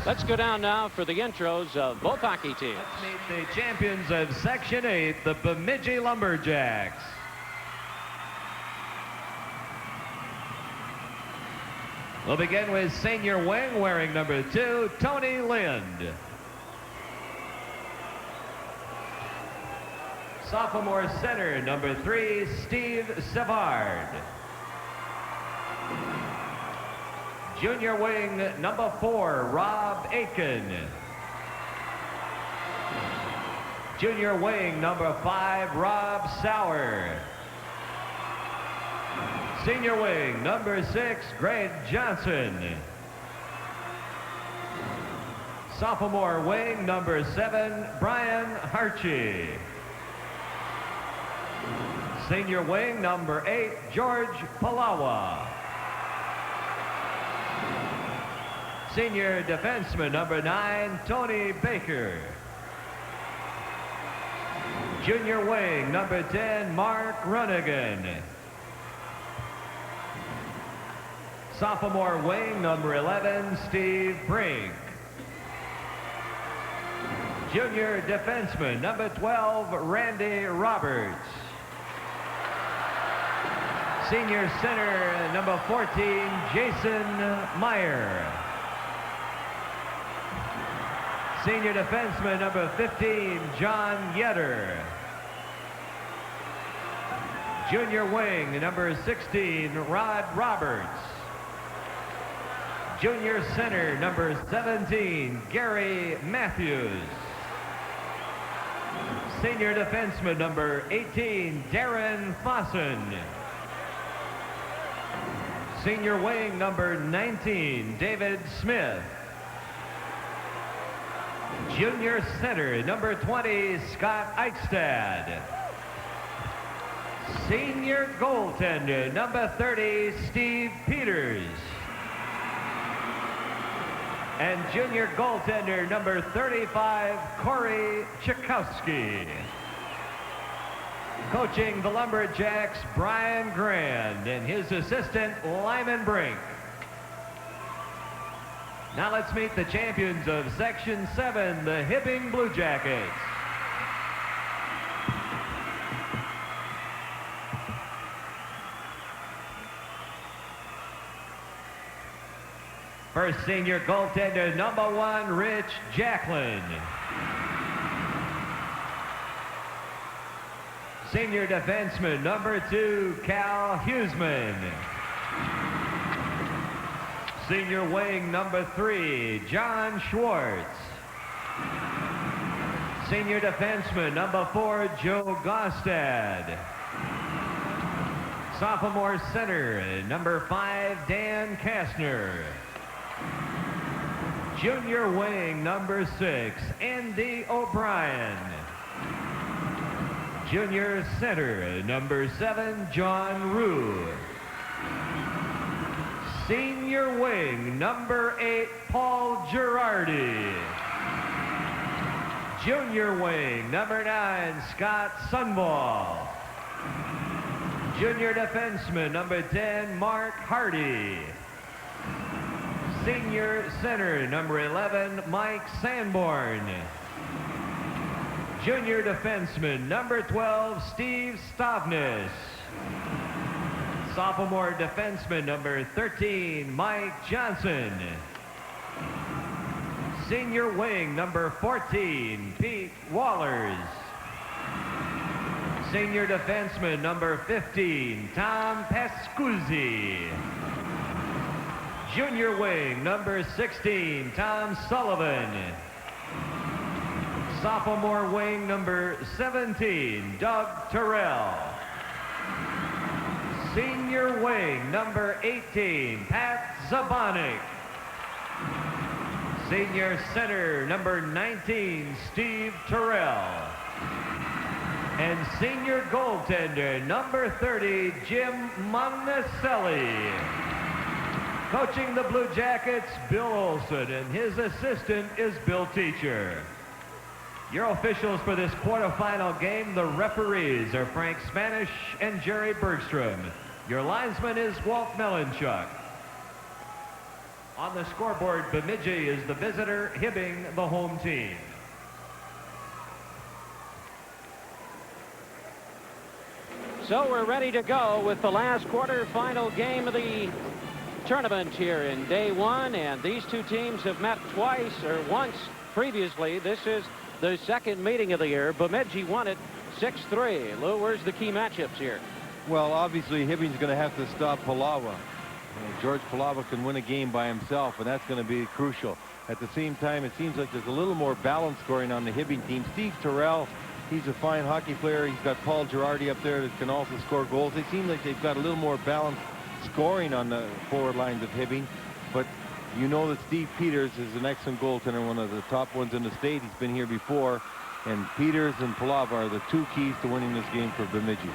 Let's go down now for the intros of both hockey teams. Let's meet the champions of Section 8, the Bemidji Lumberjacks. We'll begin with senior wing wearing number 2, Tony Lind. Sophomore center, number 3, Steve Savard. Junior wing, number 4, Rob Aitken. Junior wing, number 5, Rob Sauer. Senior wing, number 6, Greg Johnson. Sophomore wing, number 7, Brian Harchie. Senior wing, number 8, George Palawa. Senior defenseman, number 9, Tony Baker. Junior wing, number 10, Mark Runnigan. Sophomore wing, number 11, Steve Brink. Junior defenseman, number 12, Randy Roberts. Senior center, number 14, Jason Meyer. Senior defenseman, number 15, John Yetter. Junior wing, number 16, Rod Roberts. Junior center, number 17, Gary Matthews. Senior defenseman, number 18, Darren Fossen. Senior wing, number 19, David Smith. Junior center, number 20, Scott Eichstad. Senior goaltender, number 30, Steve Peters. And junior goaltender, number 35, Corey Chakowski. Coaching the Lumberjacks, Brian Grand, and his assistant, Lyman Brink. Now let's meet the champions of Section 7, the Hibbing Blue Jackets. First senior goaltender, number 1, Rich Jacklin. Senior defenseman, number 2, Cal Huseman. Senior wing, number 3, John Schwartz. Senior defenseman, number 4, Joe Gostad. Sophomore center, number 5, Dan Kastner. Junior wing, number 6, Andy O'Brien. Junior center, number 7, John Rue. Senior wing, number 8, Paul Girardi. Junior wing, number 9, Scott Sunball. Junior defenseman, number 10, Mark Hardy. Senior center, number 11, Mike Sanborn. Junior defenseman, number 12, Steve Stavnis. Sophomore defenseman, number 13, Mike Johnson. Senior wing, number 14, Pete Wallers. Senior defenseman, number 15, Tom Pascuzzi. Junior wing, number 16, Tom Sullivan. Sophomore wing, number 17, Doug Terrell. Senior wing, number 18, Pat Zabonik. Senior center, number 19, Steve Terrell. And senior goaltender, number 30, Jim Monticelli. Coaching the Blue Jackets, Bill Olson, and his assistant is Bill Teacher. Your officials for this quarterfinal game, the referees, are Frank Spanish and Jerry Bergstrom. Your linesman is Walt Melanchuk. On the scoreboard, Bemidji is the visitor, Hibbing the home team. So we're ready to go with the last quarterfinal game of the tournament here in day one, and these two teams have met twice or once previously. This is the second meeting of the year. Bemidji won it 6-3. Lou, where's the key matchups here? Well, obviously Hibbing's going to have to stop Palava. George Palava can win a game by himself, and that's going to be crucial. At the same time, it seems like there's a little more balance scoring on the Hibbing team. Steve Terrell, he's a fine hockey player. He's got Paul Girardi up there that can also score goals. They seem like they've got a little more balanced scoring on the forward lines of Hibbing. But you know that Steve Peters is an excellent goaltender, one of the top ones in the state. He's been here before. And Peters and Palava are the two keys to winning this game for Bemidji.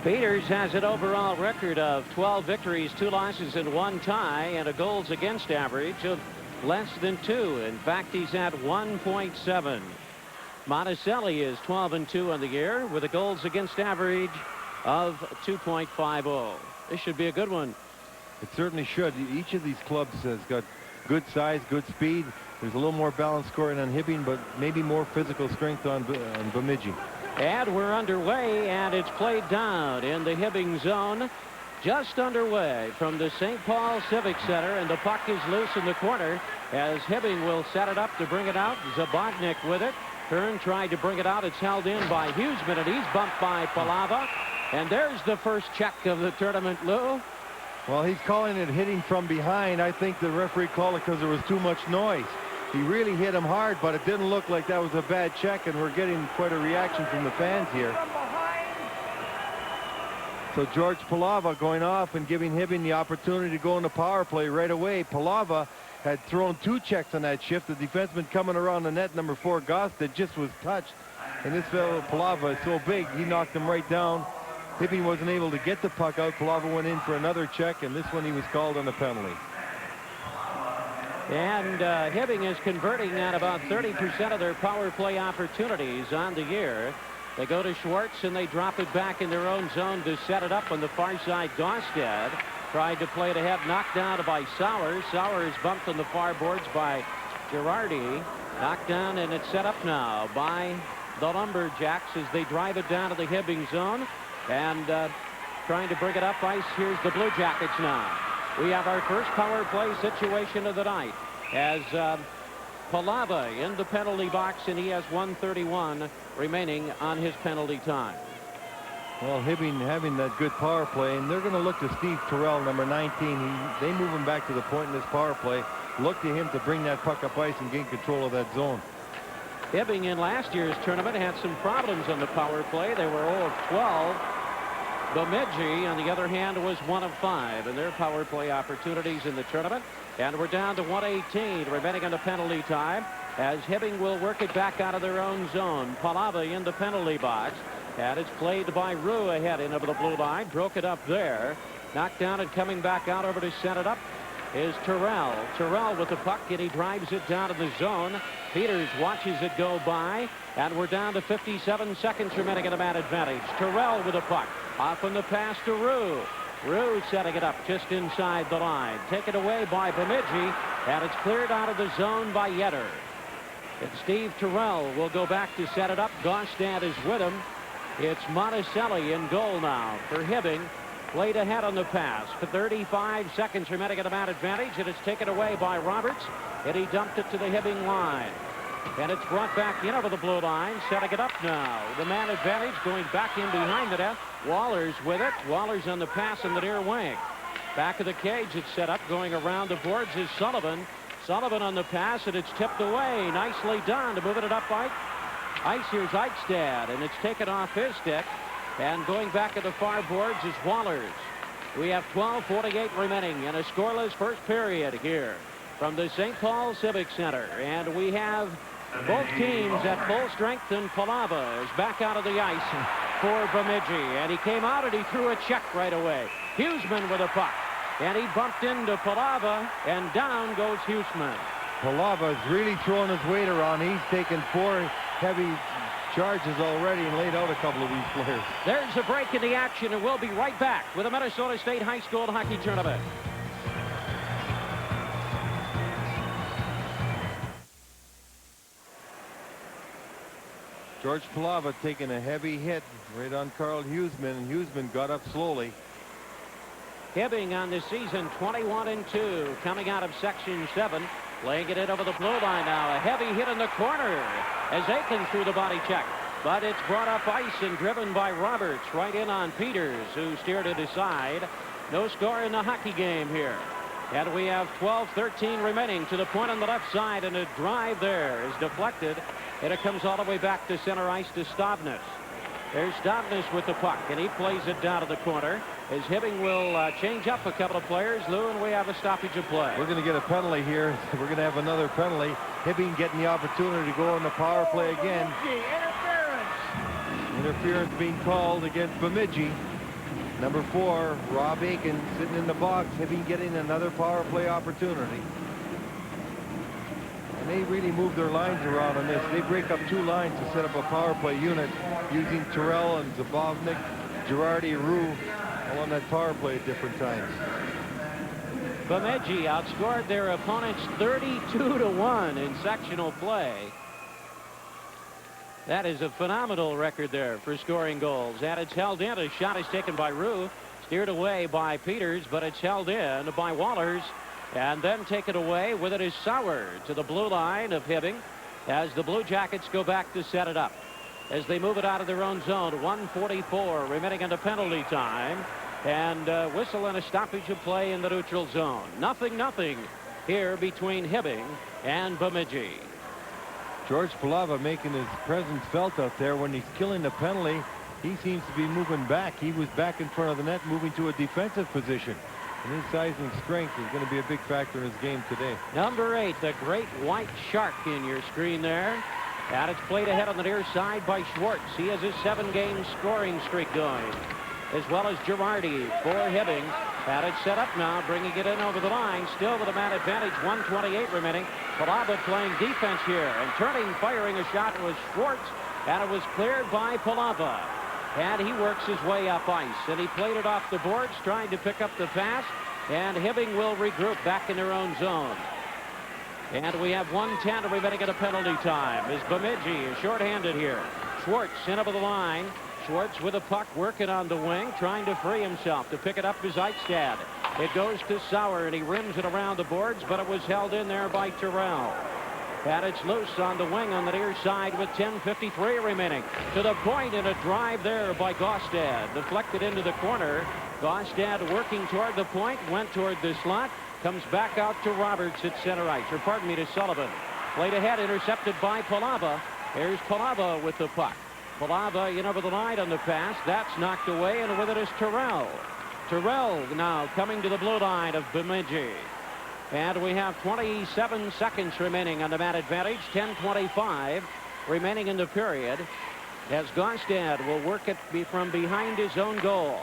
Peters has an overall record of 12 victories, 2 losses, and 1 tie, and a goals against average of less than 2. In fact, he's at 1.7. Monticelli is 12-2 on the year with a goals against average of 2.50. This should be a good one. It certainly should. Each of these clubs has got good size, good speed. There's a little more balanced scoring on Hibbing, but maybe more physical strength on Bemidji. And we're underway, and it's played down in the Hibbing zone. Just underway from the St. Paul Civic Center, and the puck is loose in the corner as Hibbing will set it up to bring it out. Zabotnik with it. Kern tried to bring it out. It's held in by Huseman, and he's bumped by Palava. And there's the first check of the tournament, Lou. Well, he's calling it hitting from behind. I think the referee called it because there was too much noise. He really hit him hard, but it didn't look like that was a bad check, and we're getting quite a reaction from the fans here. So George Palava going off and giving Hibbing the opportunity to go in the power play right away. Palava had thrown 2 checks on that shift. The defenseman coming around the net, number 4, Goss, that just was touched. And this fellow Palava is so big, he knocked him right down. Hibbing wasn't able to get the puck out. Palava went in for another check, and this one he was called on a penalty. And Hibbing is converting at about 30% of their power play opportunities on the year. They go to Schwartz, and they drop it back in their own zone to set it up on the far side. Gostad tried to play it ahead, knocked down by Sauers. Sauers bumped on the far boards by Girardi. Knocked down, and it's set up now by the Lumberjacks as they drive it down to the Hibbing zone. And trying to bring it up ice. Here's the Blue Jackets now. We have our first power play situation of the night as Palava in the penalty box, and he has 1:31 remaining on his penalty time. Well, Hibbing having that good power play, and they're going to look to Steve Terrell, number 19. They move him back to the point in this power play. Look to him to bring that puck up ice and gain control of that zone. Hibbing in last year's tournament had some problems on the power play. They were 0 of 12. Bemidji, on the other hand, was 1 of 5 in their power play opportunities in the tournament. And we're down to 1:18 remaining on the penalty time as Hibbing will work it back out of their own zone. Palava in the penalty box. And it's played by Rue ahead into the blue line. Broke it up there. Knocked down and coming back out over to set it up is Terrell. Terrell with the puck, and he drives it down to the zone. Peters watches it go by, and we're down to 57 seconds remaining at a man advantage. Terrell with the puck. Off on the pass to Rue. Rue setting it up just inside the line. Taken away by Bemidji, and it's cleared out of the zone by Yetter. And Steve Terrell will go back to set it up. Gostad is with him. It's Monticelli in goal now for Hibbing. Played ahead on the pass for 35 seconds remaining at a man advantage, and it's taken away by Roberts, and he dumped it to the Hibbing line. And it's brought back in over the blue line, setting it up now. The man advantage going back in behind the net. Waller's with it. Waller's on the pass in the near wing. Back of the cage, it's set up. Going around the boards is Sullivan. Sullivan on the pass, and it's tipped away. Nicely done to moving it up ice. Here's Eichstad, and it's taken off his stick. And going back at the far boards is Wallers. We have 12:48 remaining in a scoreless first period here from the St. Paul Civic Center. And we have both teams at full strength, and Palava is back out of the ice for Bemidji. And he came out and he threw a check right away. Huseman with a puck. And he bumped into Palava, and down goes Huseman. Palava is really throwing his weight around. He's taken 4 heavy charges already and laid out a couple of these players. There's a break in the action, and we'll be right back with the Minnesota State High School Hockey Tournament. George Palava taking a heavy hit right on Carl Huseman, and Huseman got up slowly. Hibbing on the season 21-2, coming out of section 7, laying it in over the blue line now. A heavy hit in the corner as Aiken threw the body check, but it's brought up ice and driven by Roberts right in on Peters, who steered it aside. No score in the hockey game here. And we have 12-13 remaining to the point on the left side, and a drive there is deflected, and it comes all the way back to center ice to Stavnes. There's Stavnes with the puck, and he plays it down to the corner as Hibbing will change up a couple of players. Lou, and we have a stoppage of play. We're going to get a penalty here. We're going to have another penalty. Hibbing getting the opportunity to go on the power play again. Interference being called against Bemidji. Number 4, Rob Aiken sitting in the box. Hibbing getting another power play opportunity. And they really move their lines around on this. They break up 2 lines to set up a power play unit using Terrell and Zabovnik, Girardi, Roux, all on that power play at different times. Bemidji outscored their opponents 32-1 in sectional play. That is a phenomenal record there for scoring goals. And it's held in. A shot is taken by Roux, steered away by Peters, but it's held in by Wallers. And then taken away with it is Sauer to the blue line of Hibbing as the Blue Jackets go back to set it up. As they move it out of their own zone, 1:44 remaining into penalty time. And whistle and a stoppage of play in the neutral zone. 0-0 here between Hibbing and Bemidji. George Palava making his presence felt out there. When he's killing the penalty, he seems to be moving back. He was back in front of the net, moving to a defensive position. And his size and strength is going to be a big factor in his game today. Number 8, the great white shark in your screen there. And it's played ahead on the near side by Schwartz. He has his 7-game scoring streak going, as well as Girardi for Hibbing. And it's set up now, bringing it in over the line, still with a man advantage, 1:28 remaining. Palava playing defense here, and turning, firing a shot was Schwartz, and it was cleared by Palava. And he works his way up ice, and he played it off the boards, trying to pick up the pass, and Hibbing will regroup back in their own zone. And we have 1:10 remaining at a penalty time as Bemidji is shorthanded here. Schwartz in over the line. Schwartz with a puck working on the wing, trying to free himself. To pick it up is Eichstad. It goes to Sauer, and he rims it around the boards, but it was held in there by Terrell. And it's loose on the wing on the near side with 10:53 remaining. To the point, and a drive there by Gaustad. Deflected into the corner. Gaustad working toward the point, went toward the slot. Comes back out to Roberts at center ice, or pardon me, to Sullivan. Played ahead, intercepted by Palava. Here's Palava with the puck. Palava in over the line on the pass. That's knocked away, and with it is Terrell. Terrell now coming to the blue line of Bemidji. And we have 27 seconds remaining on the man advantage. 10:25 remaining in the period. As Gaustad will work it from behind his own goal.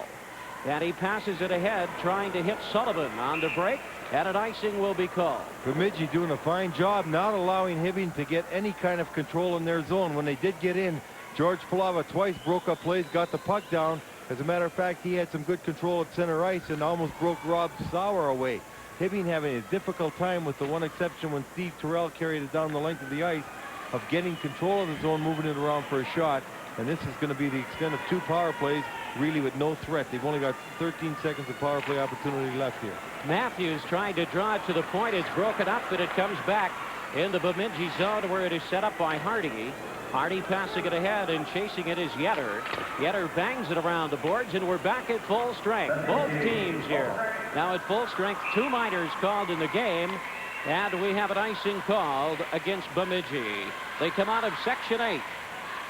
And he passes it ahead, trying to hit Sullivan on the break. And an icing will be called. Bemidji doing a fine job not allowing Hibbing to get any kind of control in their zone. When they did get in, George Palava twice broke up plays, got the puck down. As a matter of fact, he had some good control at center ice and almost broke Rob Sauer away. Hibbing having a difficult time, with the one exception when Steve Terrell carried it down the length of the ice, of getting control of the zone, moving it around for a shot. And this is going to be the extent of 2 power plays, really with no threat. They've only got 13 seconds of power play opportunity left here. Matthews trying to draw it to the point. It's broken up, but it comes back in the Bemidji zone where it is set up by Hardy. Hardy passing it ahead, and chasing it is Yetter. Yetter bangs it around the boards, and we're back at full strength. Both teams here now at full strength. 2 minors called in the game, and we have an icing called against Bemidji. They come out of Section 8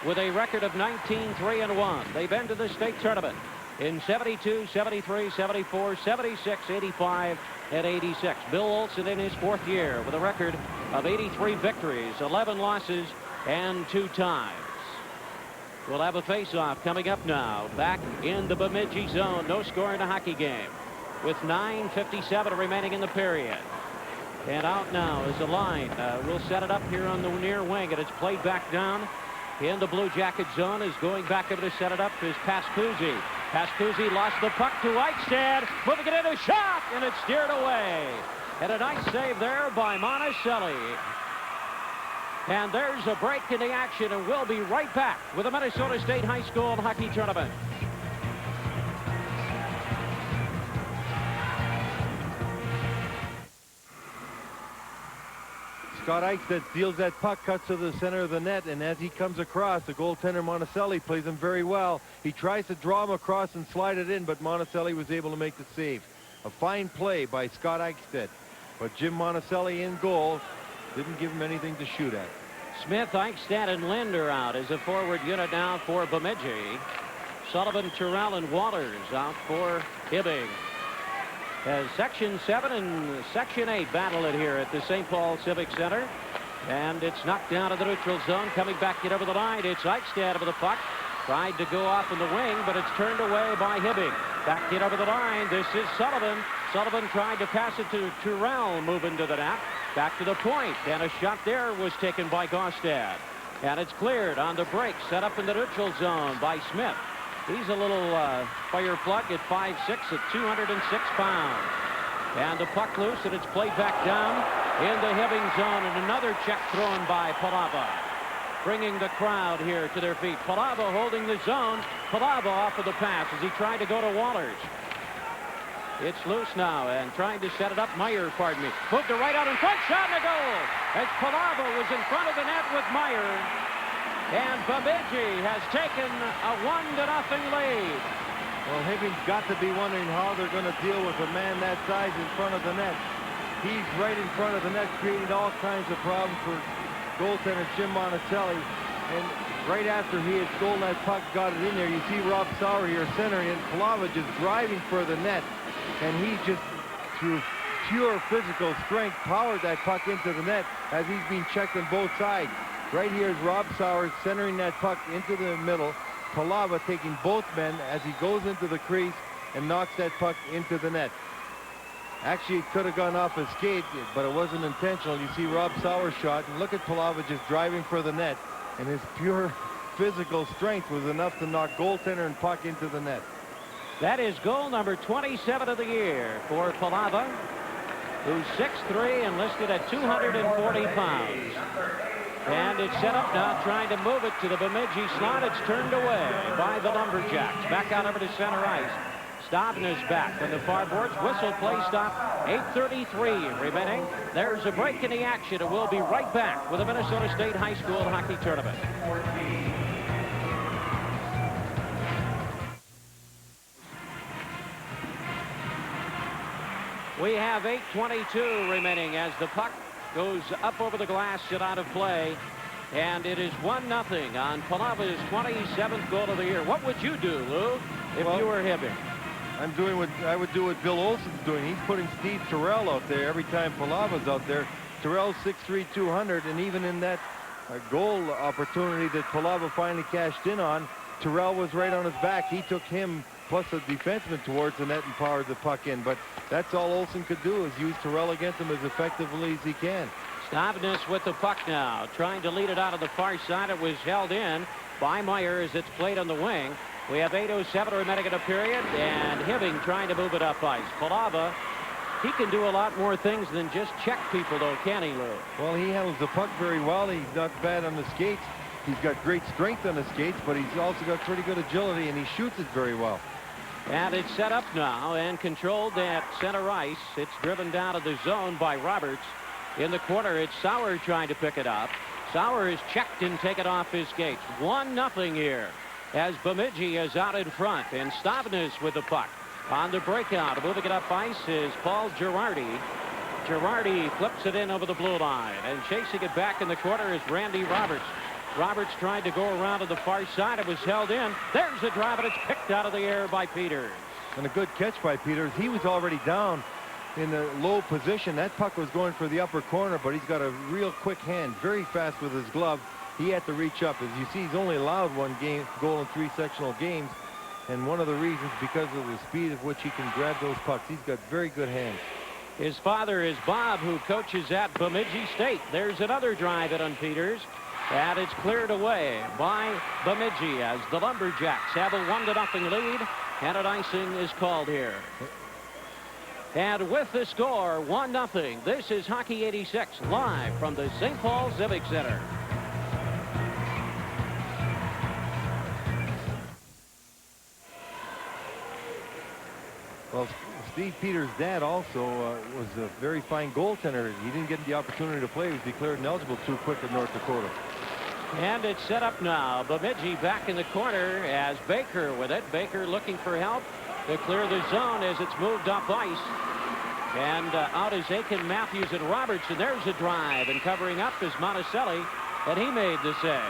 with a record of 19-3-1. They've been to the state tournament in 72, 73, 74, 76, 85, and 86. Bill Olson in his 4th year with a record of 83 victories, 11 losses, and 2 ties. We'll have a face-off coming up now. Back in the Bemidji zone. No score in a hockey game with 9:57 remaining in the period. And out now is the line. We'll set it up here on the near wing, and it's played back down in the Blue Jacket zone. Is going back over to set it up is Pascuzzi. Pascuzzi lost the puck to Eichstad. Moving it in, a shot, and it's steered away. And a nice save there by Monticelli. And there's a break in the action, and we'll be right back with the Minnesota State High School Hockey Tournament. Scott Eichstedt steals that puck, cuts to the center of the net, and as he comes across, the goaltender Monticelli plays him very well. He tries to draw him across and slide it in, but Monticelli was able to make the save. A fine play by Scott Eichstedt. But Jim Monticelli in goal didn't give him anything to shoot at. Smith, Eichstadt, and Lind are out as a forward unit now for Bemidji. Sullivan, Terrell, and Waters out for Hibbing. As Section 7 and Section 8 battle it here at the St. Paul Civic Center. And it's knocked down to the neutral zone. Coming back it over the line. It's Eichstadt over the puck. Tried to go off in the wing, but it's turned away by Hibbing. Back it over the line. This is Sullivan. Sullivan tried to pass it to Terrell, moving to the net. Back to the point. And a shot there was taken by Gaustad. And it's cleared on the break. Set up in the neutral zone by Smith. He's a little fire plug at 5'6" at 206 pounds. And the puck loose, and it's played back down in the Hibbing zone. And another check thrown by Palava, bringing the crowd here to their feet. Palava holding the zone. Palava off of the pass as he tried to go to Waters. It's loose now, and trying to set it up. Meyer, pardon me. Moved to right out in front. Shot and a goal. As Palava was in front of the net with Meyer. And Bemidji has taken a 1-0 lead. Well, Hibbing's got to be wondering how they're going to deal with a man that size in front of the net. He's right in front of the net, creating all kinds of problems for goaltender Jim Monticelli. And right after he had stolen that puck, got it in there, you see Rob Sauer here centering, and Palava just driving for the net. And he just, through pure physical strength, powered that puck into the net as he's being checked on both sides. Right here is Rob Sauer centering that puck into the middle. Palava taking both men as he goes into the crease and knocks that puck into the net. Actually, it could have gone off his skate, but it wasn't intentional. You see Rob Sauer's shot, and look at Palava just driving for the net. And his pure physical strength was enough to knock goaltender and puck into the net. That is goal number 27 of the year for Palava, who's 6'3" and listed at 240 pounds. And it's set up now, trying to move it to the Bemidji slot. It's turned away by the Lumberjacks. Back out over to center ice. Stavna's back from the far boards. Whistle, play stop. 8:33 remaining. There's a break in the action, and we'll be right back with the Minnesota State High School Hockey Tournament. We have 8:22 remaining as the puck goes up over the glass and out of play. And it is 1-0 on Palava's 27th goal of the year. What would you do, Lou, if you were Hibbing? I'm doing what I would do what Bill Olson's doing. He's putting Steve Terrell out there every time Palava's out there. Terrell's 6'3", 200, and even in that goal opportunity that Palava finally cashed in on, Terrell was right on his back. He took him plus a defenseman towards the net and powered the puck in. But that's all Olson could do, is use Terrell against him as effectively as he can. Stavnis with the puck now, trying to lead it out of the far side. It was held in by Meyer as it's played on the wing. We have 8:07 remaining in a period, and Hibbing trying to move it up ice. Palava, he can do a lot more things than just check people, though, can he, Lou? Well, he handles the puck very well. He's not bad on the skates. He's got great strength on the skates, but he's also got pretty good agility, and he shoots it very well. And it's set up now and controlled at center ice. It's driven down to the zone by Roberts. In the corner, it's Sauer trying to pick it up. Sauer is checked and taken off his skates. 1-0 here as Bemidji is out in front. And Stavnis with the puck on the breakout. Moving it up ice is Paul Girardi. Girardi flips it in over the blue line. And chasing it back in the corner is Randy Roberts. Roberts tried to go around to the far side. It was held in. There's the drive, and it's picked out of the air by Peters. And a good catch by Peters. He was already down in the low position. That puck was going for the upper corner, but he's got a real quick hand, very fast with his glove. He had to reach up. As you see, he's only allowed one goal in 3 sectional games, and one of the reasons because of the speed of which he can grab those pucks. He's got very good hands. His father is Bob, who coaches at Bemidji State. There's another drive in on Peters, and it's cleared away by Bemidji as the Lumberjacks have a 1-0 lead, and an icing is called here. And with the score 1-0, this is Hockey 86 live from the St. Paul Civic Center. Well, Steve Peters' dad also was a very fine goaltender. He didn't get the opportunity to play. He was declared ineligible too quick in North Dakota. And it's set up now. Bemidji back in the corner as Baker with it. Baker looking for help to clear the zone as it's moved up ice. And out is Aiken, Matthews, and Robertson. There's a drive, and covering up is Monticelli, and he made the save.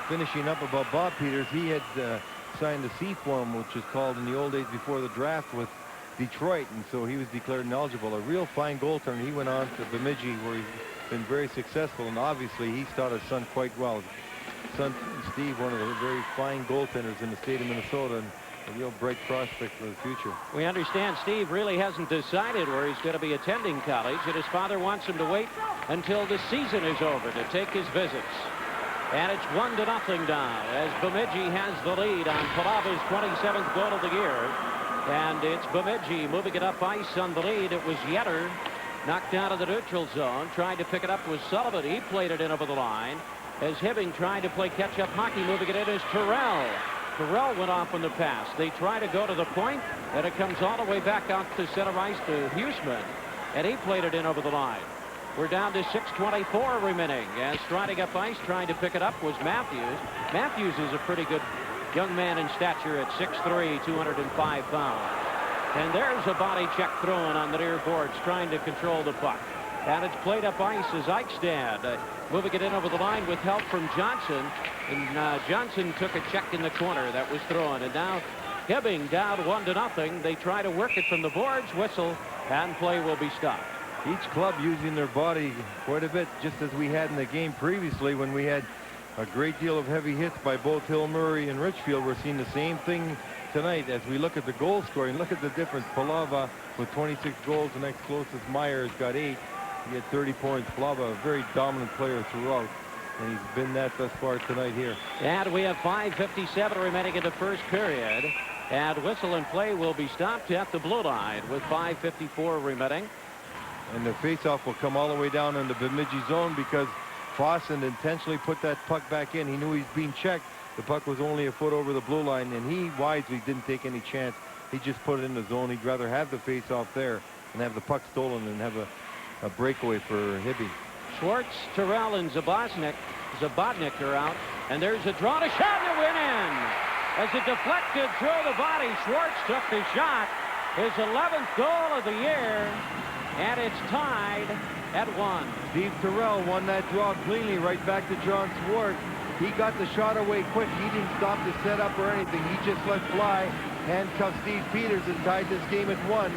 Finishing up about Bob Peters, he had signed a C form, which was called in the old days before the draft with Detroit, and so he was declared ineligible. A real fine goaltender. He went on to Bemidji, where he's been very successful, and obviously he's taught his son quite well. His son Steve, one of the very fine goaltenders in the state of Minnesota, and a real bright prospect for the future. We understand Steve really hasn't decided where he's going to be attending college, and his father wants him to wait until the season is over to take his visits. And it's 1-0 now as Bemidji has the lead on Palava's 27th goal of the year. And it's Bemidji moving it up ice on the lead. It was Yetter knocked out of the neutral zone. Trying to pick it up was Sullivan. He played it in over the line. As Hibbing tried to play catch-up hockey, moving it in is Terrell. Terrell went off on the pass. They try to go to the point, and it comes all the way back out to center ice to Huseman. And he played it in over the line. We're down to 6:24 remaining. As striding up ice, trying to pick it up was Matthews. Matthews is a pretty good young man in stature at 6'3", 205 pounds. And there's a body check thrown on the near boards, trying to control the puck. And it's played up ice as Eichstad moving it in over the line with help from Johnson. And Johnson took a check in the corner that was thrown. And now Hibbing down 1-0. They try to work it from the boards, whistle, and play will be stopped. Each club using their body quite a bit, just as we had in the game previously when we had a great deal of heavy hits by both Hill Murray and Richfield. We're seeing the same thing tonight as we look at the goal scoring. Look at the difference. Palava with 26 goals. The next closest, Myers, got 8. He had 30 points. Palava, a very dominant player throughout, and he's been that thus far tonight here. And we have 5:57 remaining in the first period. And whistle and play will be stopped at the blue line with 5:54 remaining. And the faceoff will come all the way down in the Bemidji zone because Fossen intentionally put that puck back in. He knew he's being checked. The puck was only a foot over the blue line, and he wisely didn't take any chance. He just put it in the zone. He'd rather have the faceoff there and have the puck stolen than have a breakaway for Hibbing. Schwartz, Terrell, and Zabodnik are out. And there's a draw to shot to win in. As it deflected through the body, Schwartz took the shot. His 11th goal of the year. And it's tied at 1. Steve Terrell won that draw cleanly right back to John Schwartz. He got the shot away quick. He didn't stop to set up or anything. He just let fly, handcuffed Steve Peters, and tied this game at 1.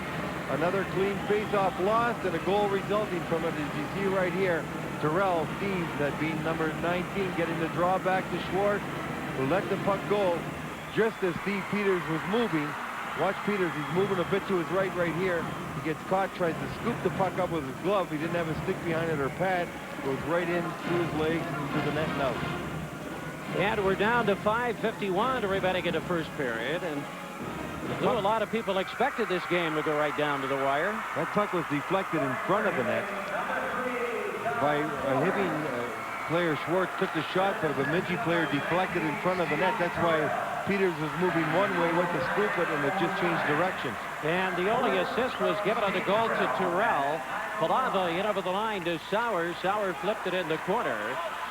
Another clean face-off lost and a goal resulting from it, as you see right here. Terrell, Steve, that being number 19, getting the draw back to Schwartz, who let the puck go just as Steve Peters was moving. Watch Peters, he's moving a bit to his right here. He gets caught, tries to scoop the puck up with his glove. He didn't have a stick behind it or pad. Goes right in through his legs into the net and out. And we're down to 5:51 remaining in the first period. And a lot of people expected this game to go right down to the wire. That puck was deflected in front of the net by a Hibbing player. Schwartz took the shot, but a Bemidji player deflected in front of the net. That's why Peters was moving one way, went to scoop it, and it just changed direction. And the only assist was given on the goal to Terrell. Palava in over the line to Sauer. Sauer flipped it in the corner.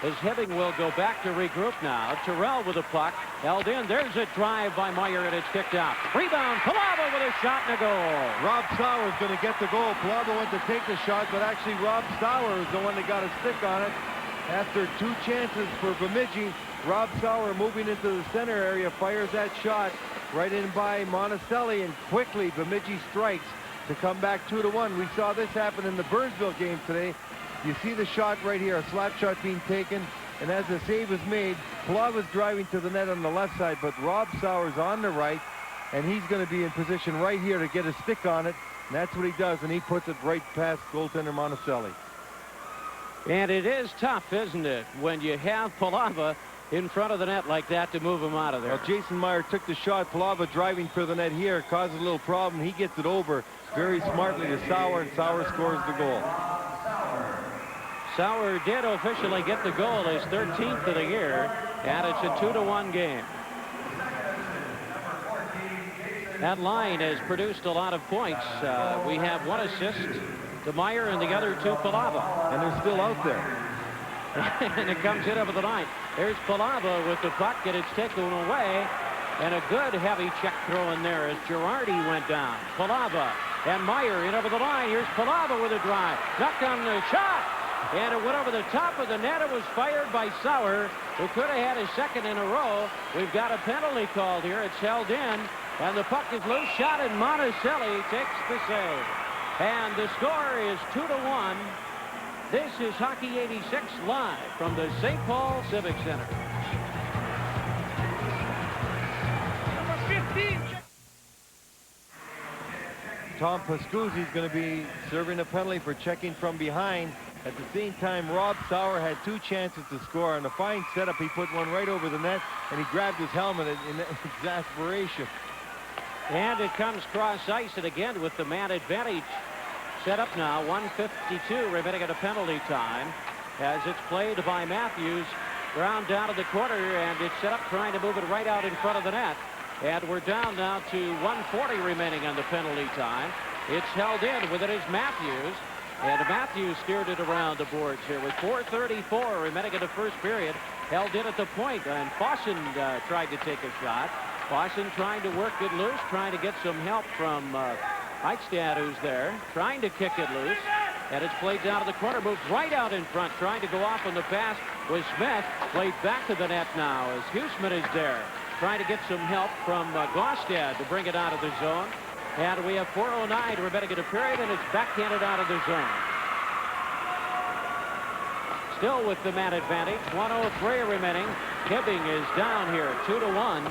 As Hibbing will go back to regroup now. Terrell with the puck. Held in. There's a drive by Meyer, and it's kicked out. Rebound. Palava with a shot and a goal. Rob Sauer is going to get the goal. Palava went to take the shot, but actually Rob Sauer is the one that got a stick on it. After 2 chances for Bemidji, Rob Sauer moving into the center area fires that shot right in by Monticelli, and quickly Bemidji strikes to come back 2-1. We saw this happen in the Burnsville game today. You see the shot right here, a slap shot being taken, and as the save is made, Palava's driving to the net on the left side, but Rob Sauer's on the right, and he's going to be in position right here to get a stick on it, and that's what he does, and he puts it right past goaltender Monticelli. And it is tough, isn't it, when you have Palava in front of the net like that to move him out of there. Well, Jason Meyer took the shot. Palava driving for the net here causes a little problem. He gets it over very smartly to Sauer, and Sauer scores the goal. Sauer did officially get the goal, his 13th of the year, and it's a 2-1 game. That line has produced a lot of points. We have 1 assist to Meyer and the other to Palava. And they're still out there. And it comes in over the line. There's Palava with the puck, and it's taken away. And a good heavy check throw in there as Girardi went down. Palava and Meyer in over the line. Here's Palava with a drive. Knocked on the shot. And it went over the top of the net. It was fired by Sauer, who could have had his second in a row. We've got a penalty called here. It's held in. And the puck is loose. Shot, and Monticelli takes the save. And the score is 2-1. This is Hockey 86 live from the St. Paul Civic Center. Number 15. Tom Pascuzzi is going to be serving a penalty for checking from behind. At the same time, Rob Sauer had 2 chances to score. On a fine setup, he put one right over the net, and he grabbed his helmet in exasperation. And it comes cross ice, and again with the man advantage set up now. 1:52 remaining at a penalty time as it's played by Matthews. Ground down to the corner, and it's set up trying to move it right out in front of the net. And we're down now to 1:40 remaining on the penalty time. It's held in. With it is Matthews. And Matthews steered it around the boards here with 4:34 remaining in the first period. Held in at the point, and Fossen tried to take a shot. Fossen trying to work it loose, trying to get some help from Eichstad, who's there, trying to kick it loose. And it's played down to the corner, moved right out in front, trying to go off on the pass with Smith. Played back to the net now as Huseman is there, trying to get some help from Gaustad to bring it out of the zone. And we have 4:09 remaining in the period, and it's backhanded out of the zone. Still with the man advantage, 1:03 remaining. Hibbing is down here, 2-1,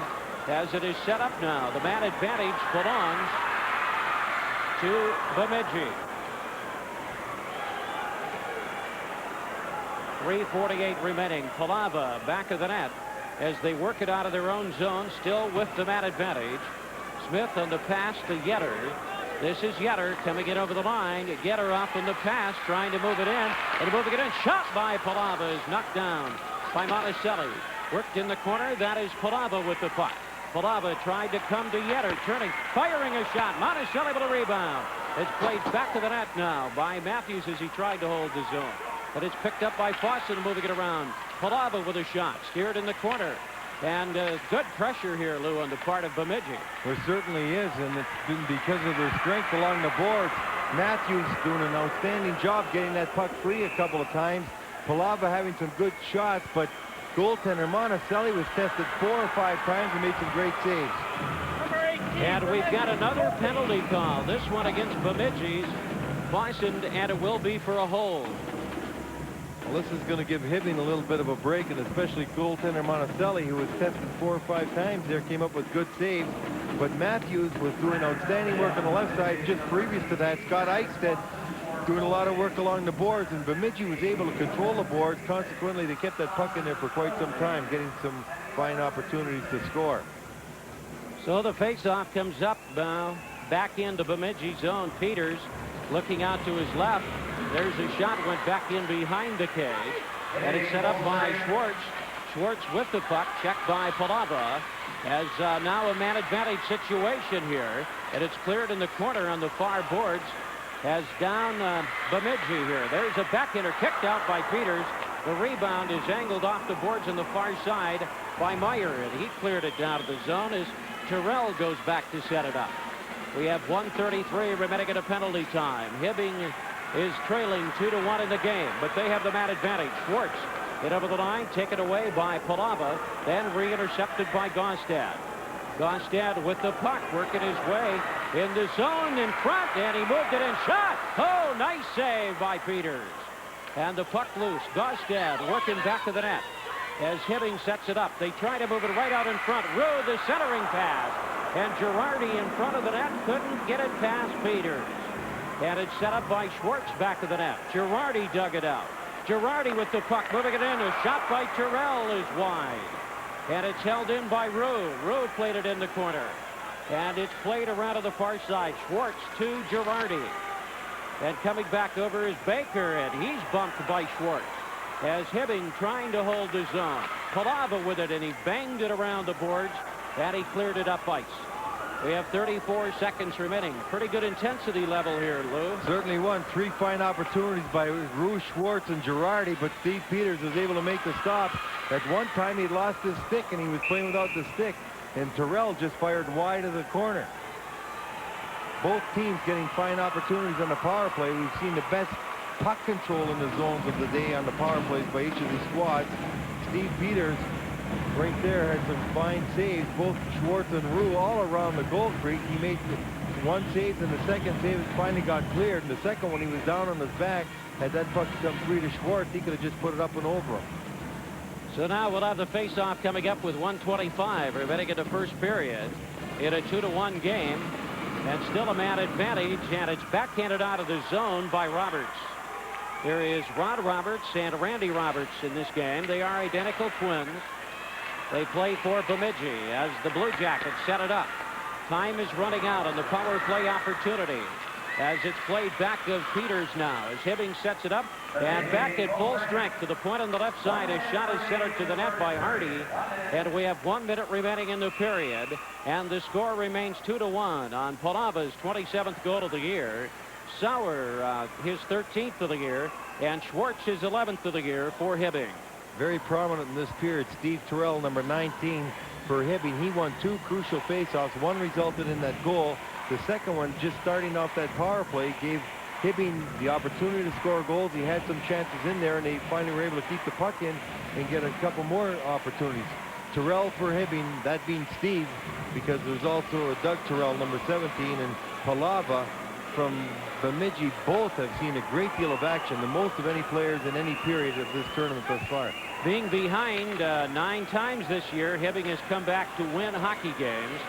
as it is set up now. The man advantage belongs to Bemidji. 3:48 remaining. Palava back of the net as they work it out of their own zone, still with the man advantage. Smith on the pass to Yetter. This is Yetter coming in over the line. Yetter off on the pass, trying to move it in. And moving it in. Shot by Palava is knocked down by Monticelli. Worked in the corner. That is Palava with the puck. Palava tried to come to Yetter, turning, firing a shot. Monticelli with a rebound. It's played back to the net now by Matthews as he tried to hold the zone. But it's picked up by Fossen, moving it around. Palava with a shot, steered in the corner. And good pressure here, Lou, on the part of Bemidji. There certainly is, and it's been because of their strength along the boards. Matthews doing an outstanding job getting that puck free a couple of times. Palava having some good shots, but goaltender Monticelli was tested 4 or 5 times and made some great saves. And we've got another penalty call. This one against Bemidji's Fossen, and it will be for a hold. Well, this is going to give Hibbing a little bit of a break, and especially goaltender Monticelli, who was tested 4 or 5 times there, came up with good saves. But Matthews was doing outstanding work on the left side. Just previous to that, Scott Eichstad doing a lot of work along the boards, and Bemidji was able to control the boards. Consequently, they kept that puck in there for quite some time, getting some fine opportunities to score. So the faceoff comes up now, back into Bemidji zone. Peters looking out to his left. There's a shot, went back in behind the cage, and it's set up by Schwartz. Schwartz with the puck, checked by Palava, as now a man advantage situation here, and it's cleared in the corner on the far boards, as down Bemidji here. There's a backhander kicked out by Peters. The rebound is angled off the boards on the far side by Meyer, and he cleared it down to the zone as Terrell goes back to set it up. We have 1:33 remaining at a penalty time. Hibbing is trailing 2-1 in the game, but they have the man advantage. Schwartz hit over the line, taken away by Palava, then re-intercepted by Gaustad. Gaustad with the puck, working his way in the zone in front, and he moved it in. Shot! Oh, nice save by Peters. And the puck loose. Gaustad working back to the net as Hibbing sets it up. They try to move it right out in front. Rue, the centering pass. And Girardi in front of the net couldn't get it past Peters. And it's set up by Schwartz back to the net. Girardi dug it out. Girardi with the puck, moving it in. A shot by Terrell is wide. And it's held in by Rue. Rue played it in the corner. And it's played around to the far side. Schwartz to Girardi. And coming back over is Baker, and he's bumped by Schwartz. As Hibbing trying to hold the zone. Palava with it, and he banged it around the boards, and he cleared it up ice. We have 34 seconds remaining. Pretty good intensity level here, Lou. Certainly won. 3 fine opportunities by Rue, Schwartz, and Girardi, but Steve Peters was able to make the stop. At one time, he lost his stick, and he was playing without the stick, and Terrell just fired wide of the corner. Both teams getting fine opportunities on the power play. We've seen the best puck control in the zones of the day on the power plays by each of the squads. Steve Peters right there had some fine saves, both Schwartz and Rue all around the goal crease. He made one save, and the second save finally got cleared. And the second one, he was down on his back. Had that puck come free to Schwartz, he could have just put it up and over him. So now we'll have the face-off coming up with 1:25 remaining in the first period in a 2-1 game. And still a man advantage, and it's backhanded out of the zone by Roberts. There is Rod Roberts and Randy Roberts in this game. They are identical twins. They play for Bemidji as the Blue Jackets set it up. Time is running out on the power play opportunity as it's played back of Peters now as Hibbing sets it up and back at full strength to the point on the left side. A shot is centered to the net by Hardy, and we have 1 minute remaining in the period, and the score remains 2-1 on Palava's 27th goal of the year. Sauer his 13th of the year, and Schwartz his 11th of the year for Hibbing. Very prominent in this period, Steve Terrell, number 19 for Hibbing. He won 2 crucial faceoffs. One resulted in that goal. The second one, just starting off that power play, gave Hibbing the opportunity to score goals. He had some chances in there, and they finally were able to keep the puck in and get a couple more opportunities. Terrell for Hibbing, that being Steve, because there's also a Doug Terrell, number 17, and Palava from Bemidji. Both have seen a great deal of action, the most of any players in any period of this tournament thus far. Being behind 9 times this year, Hibbing has come back to win hockey games.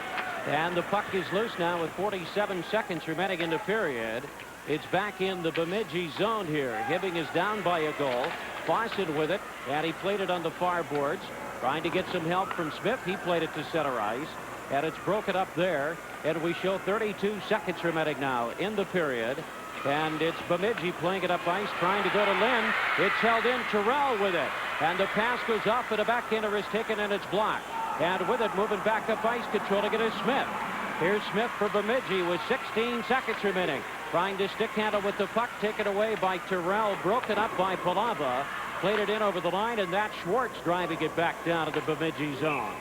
And the puck is loose now with 47 seconds remaining in the period. It's back in the Bemidji zone here. Hibbing is down by a goal. Fawcett with it, and he played it on the far boards. Trying to get some help from Smith. He played it to center ice, and it's broken up there. And we show 32 seconds remaining now in the period. And it's Bemidji playing it up ice, trying to go to Lynn. It's held in. Terrell with it. And the pass goes off, and a backhander is taken, and it's blocked. And with it, moving back up ice, controlling it is Smith. Here's Smith for Bemidji with 16 seconds remaining. Trying to stick handle with the puck, taken away by Terrell, broken up by Palava. Played it in over the line, and that's Schwartz driving it back down to the Bemidji zone.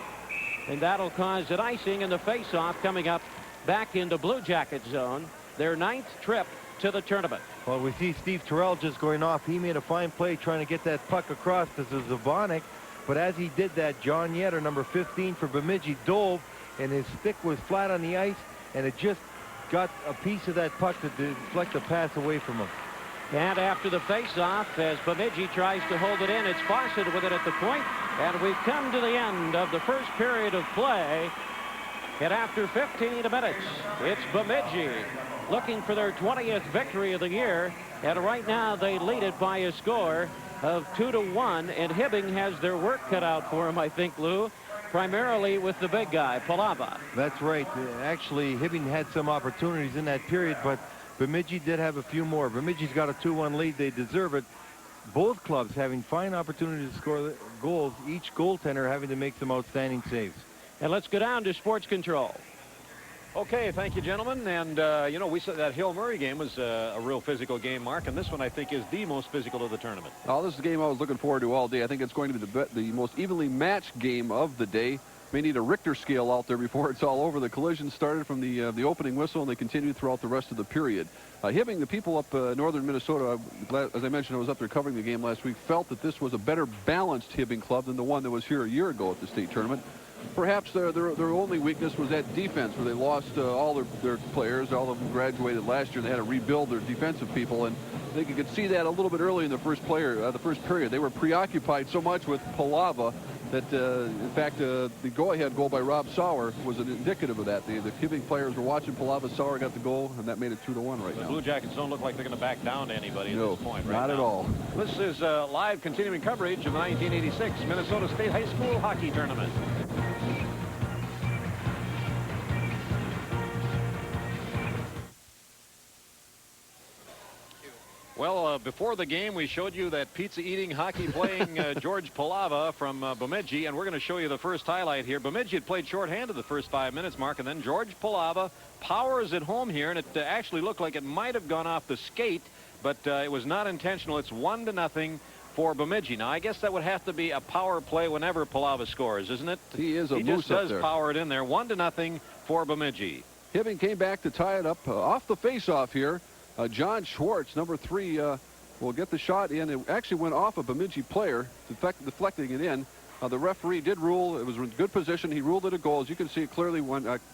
And that'll cause an icing in the face-off coming up back in the Blue Jacket zone. Their 9th trip to the tournament. Well, we see Steve Terrell just going off. He made a fine play trying to get that puck across to Zavonik. But as he did that, John Yetter, number 15 for Bemidji, dove, and his stick was flat on the ice, and it just got a piece of that puck to deflect the pass away from him. And after the face-off, as Bemidji tries to hold it in, it's Fawcett with it at the point, and we've come to the end of the first period of play. And after 15 minutes, it's Bemidji looking for their 20th victory of the year, and right now they lead it by a score of 2-1, and Hibbing has their work cut out for him, I think, Lou, primarily with the big guy, Palava. That's right. Actually, Hibbing had some opportunities in that period, but Bemidji did have a few more. Bemidji's got a 2-1 lead. They deserve it. Both clubs having fine opportunities to score goals, each goaltender having to make some outstanding saves. And let's go down to Sports Control. Okay, thank you, gentlemen. And, you know, we said that Hill-Murray game was a real physical game, Mark, and this one, I think, is the most physical of the tournament. Oh, this is a game I was looking forward to all day. I think it's going to be the most evenly matched game of the day. May need a Richter scale out there before it's all over. The collision started from the opening whistle, and they continued throughout the rest of the period. Hibbing, the people up northern Minnesota, as I mentioned, I was up there covering the game last week, felt that this was a better balanced Hibbing club than the one that was here a year ago at the state tournament. Perhaps their only weakness was that defense, where they lost all their players. All of them graduated last year. They had to rebuild their defensive people, and I think you could see that a little bit early in the first period. They were preoccupied so much with Palava that, in fact, the go-ahead goal by Rob Sauer was indicative of that. The Hibbing players were watching Palava. Sauer got the goal, and that made it 2-1 right now. The Blue Jackets don't look like they're going to back down to anybody at this point right now. Not at all. This is live continuing coverage of the 1986 Minnesota State High School Hockey Tournament. Well, before the game, we showed you that pizza-eating, hockey-playing George Palava from Bemidji, and we're going to show you the first highlight here. Bemidji had played shorthanded the first 5 minutes, Mark, and then George Palava powers it home here, and it actually looked like it might have gone off the skate, but it was not intentional. It's 1-0 for Bemidji. Now, I guess that would have to be a power play whenever Palava scores, isn't it? He is a He moose just up does there. power it in there. 1-0 for Bemidji. Hibbing came back to tie it up off the face-off here. John Schwartz, number 3, will get the shot in. It actually went off a Bemidji player, deflecting it in. The referee did rule. It was in good position. He ruled it a goal. As you can see, it clearly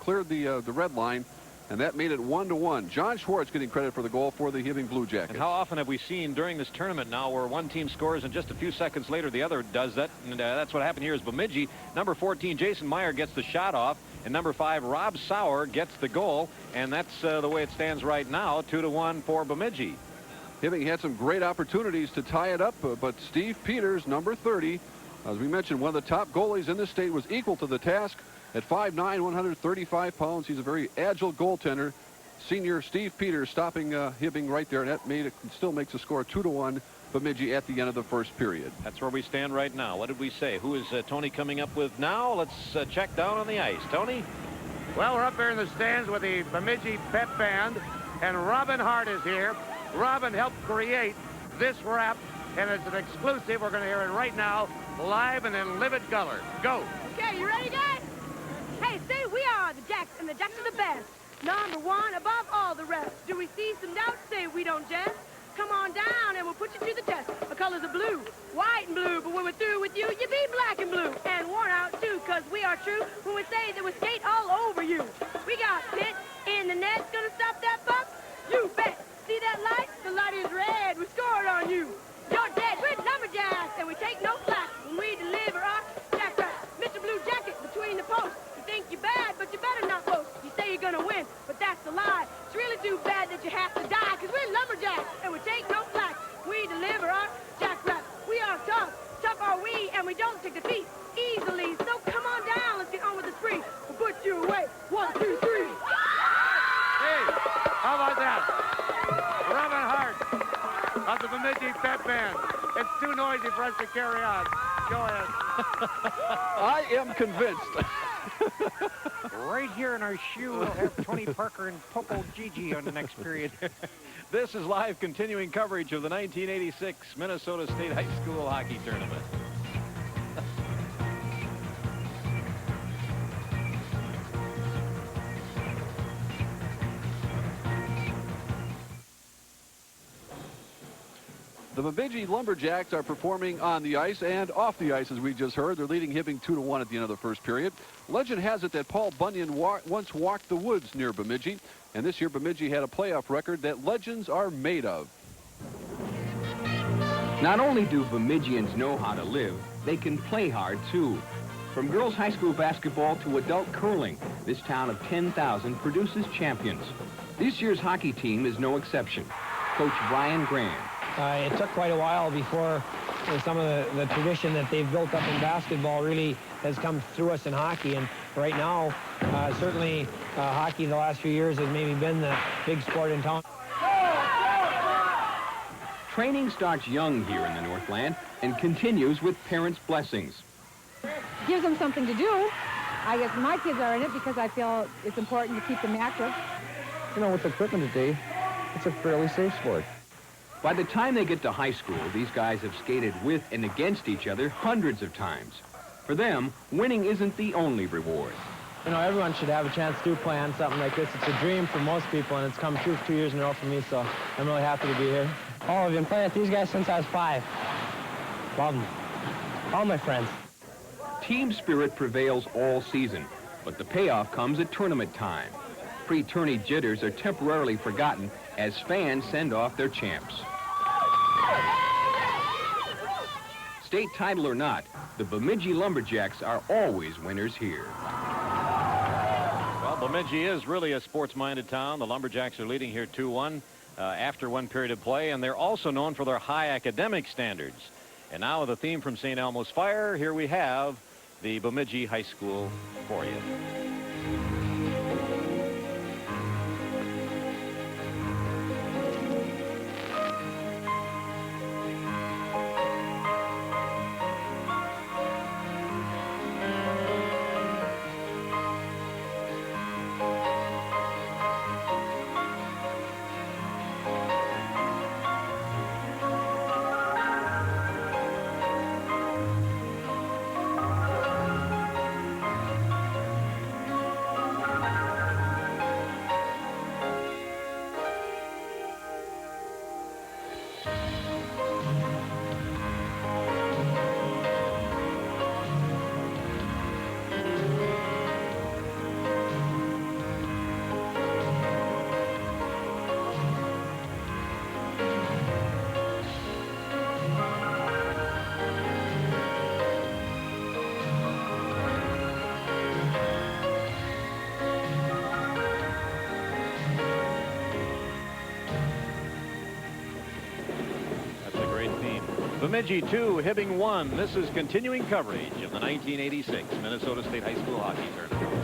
cleared the red line, and that made it 1-1. John Schwartz getting credit for the goal for the Hibbing Blue Jackets. And how often have we seen during this tournament now where one team scores and just a few seconds later the other does that? And that's what happened here is Bemidji. Number 14, Jason Meyer, gets the shot off. And number 5, Rob Sauer, gets the goal. And that's the way it stands right now, 2-1 for Bemidji. Hibbing had some great opportunities to tie it up, but Steve Peters, number 30, as we mentioned, one of the top goalies in the state, was equal to the task. At 5'9", 135 pounds, he's a very agile goaltender. Senior Steve Peters stopping Hibbing right there, and that still makes the score 2-1 Bemidji at the end of the first period. That's where we stand right now. What did we say? Who is Tony coming up with now? Let's check down on the ice. Tony? Well, we're up here in the stands with the Bemidji Pep Band, and Robin Hart is here. Robin helped create this rap, and it's an exclusive. We're going to hear it right now, live and in livid color. Go. Okay, you ready, guys? Hey, see, we are the Jacks, and the Jacks are the best. Number 1 above all the rest. Do we see some doubts? Say we don't jest. Come on down, and we'll put you to the test. The colors are blue, white, and blue, but when we're through with you, you be black and blue. And worn out, too, because we are true when we say that we skate all over you. We got Pitt in the net. Gonna stop that buck? You bet. See that light? The light is red. We scored on you. You're dead. We're lumberjacks, and we take no flack when we deliver our jackraps. Mr. Blue Jacket between the posts. You think you're bad, but you better not boast. You say you're gonna win, but that's a lie. It's really too bad that you have to die, because we're lumberjacks, and we take no flack. We deliver our jackraps. We are tough. Tough are we, and we don't take defeat easily. So come on down. Let's get on with the spree. We'll put you away. 1, 2, 3. Hey, how about that? Robin Hart of the Bemidji Pep Band. It's too noisy for us to carry on. Go ahead. I am convinced. Right here in our shoe, we'll have Tony Parker and Popo Gigi on the next period. This is live continuing coverage of the 1986 Minnesota State High School Hockey Tournament. The Bemidji Lumberjacks are performing on the ice and off the ice, as we just heard. They're leading Hibbing 2-1 at the end of the first period. Legend has it that Paul Bunyan once walked the woods near Bemidji, and this year Bemidji had a playoff record that legends are made of. Not only do Bemidjians know how to live, they can play hard, too. From girls' high school basketball to adult curling, this town of 10,000 produces champions. This year's hockey team is no exception. Coach Brian Graham. It took quite a while before some of the tradition that they've built up in basketball really has come through us in hockey. And right now, certainly hockey the last few years has maybe been the big sport in town. Training starts young here in the Northland and continues with parents' blessings. Gives them something to do. I guess my kids are in it because I feel it's important to keep them active. You know, with equipment today, it's a fairly safe sport. By the time they get to high school, these guys have skated with and against each other hundreds of times. For them, winning isn't the only reward. You know, everyone should have a chance to play on something like this. It's a dream for most people, and it's come true 2 years in a row for me, so I'm really happy to be here. Oh, I've been playing with these guys since I was 5. Love them. All my friends. Team spirit prevails all season, but the payoff comes at tournament time. Pre-tourney jitters are temporarily forgotten as fans send off their champs. State title or not, the Bemidji Lumberjacks are always winners here. Well, Bemidji is really a sports-minded town. The Lumberjacks are leading here 2-1 after one period of play, and they're also known for their high academic standards. And now with a theme from St. Elmo's Fire, here we have the Bemidji High School for you. Bemidji 2, Hibbing 1. This is continuing coverage of the 1986 Minnesota State High School Hockey Tournament.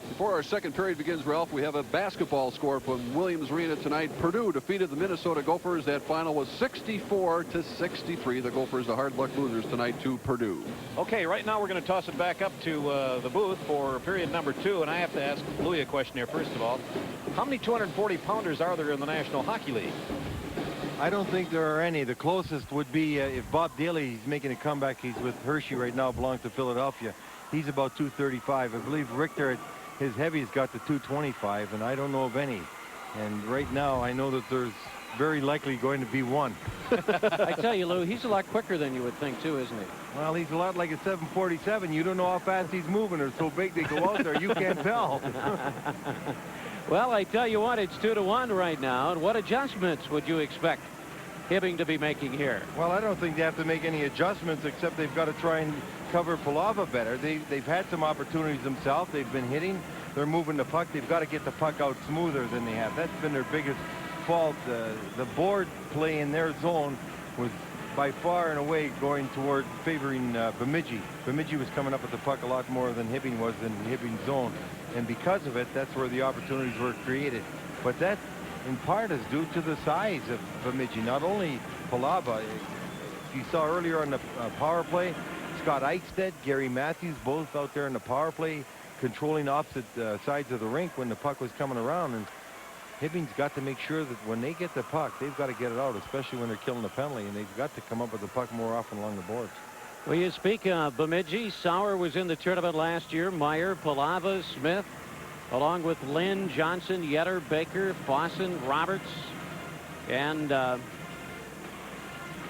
Before our second period begins, Ralph, we have a basketball score from Williams Arena tonight. Purdue defeated the Minnesota Gophers. That final was 64-63. The Gophers, the hard luck losers tonight to Purdue. Okay, right now we're going to toss it back up to the booth for period number 2, and I have to ask Louis a question here first of all. How many 240-pounders are there in the National Hockey League? I don't think there are any. The closest would be if Bob Daly, he's making a comeback. He's with Hershey right now, belongs to Philadelphia. He's about 235. I believe Richter, his heavy's got to 225, and I don't know of any. And right now, I know that there's very likely going to be one. I tell you, Lou, he's a lot quicker than you would think, too, isn't he? Well, he's a lot like a 747. You don't know how fast he's moving. They're so big they go out there. You can't tell. Well, I tell you what, it's 2-1 right now. And what adjustments would you expect Hibbing to be making here? Well, I don't think they have to make any adjustments, except they've got to try and cover Palava better. They've had some opportunities themselves. They've been hitting. They're moving the puck. They've got to get the puck out smoother than they have. That's been their biggest fault. The board play in their zone was by far and away going toward favoring Bemidji. Bemidji was coming up with the puck a lot more than Hibbing was in Hibbing's zone. And because of it, that's where the opportunities were created. But that, in part, is due to the size of Bemidji. Not only Palava, you saw earlier on the power play, Scott Eichstedt, Gary Matthews, both out there in the power play, controlling opposite sides of the rink when the puck was coming around. And Hibbing's got to make sure that when they get the puck, they've got to get it out, especially when they're killing the penalty, and they've got to come up with the puck more often along the boards. Well, you speak of Bemidji. Sauer was in the tournament last year. Meyer, Palava, Smith, along with Lynn, Johnson, Yetter, Baker, Fossen, Roberts, and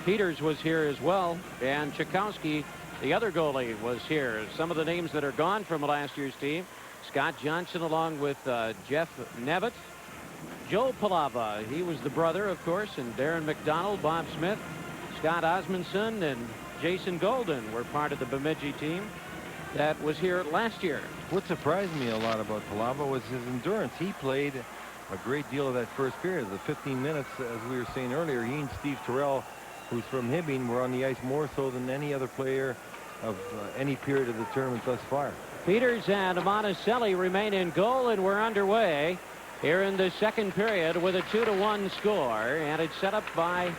Peters was here as well. And Chakowski, the other goalie, was here. Some of the names that are gone from last year's team: Scott Johnson along with Jeff Nevitt. Joe Palava, he was the brother, of course, and Darren McDonald, Bob Smith, Scott Osmondson, and Jason Golden were part of the Bemidji team that was here last year. What surprised me a lot about Palava was his endurance. He played a great deal of that first period. The 15 minutes, as we were saying earlier, he and Steve Terrell, who's from Hibbing, were on the ice more so than any other player of any period of the tournament thus far. Peters and Monticelli remain in goal, and we're underway here in the second period with a 2-1 score, and it's set up by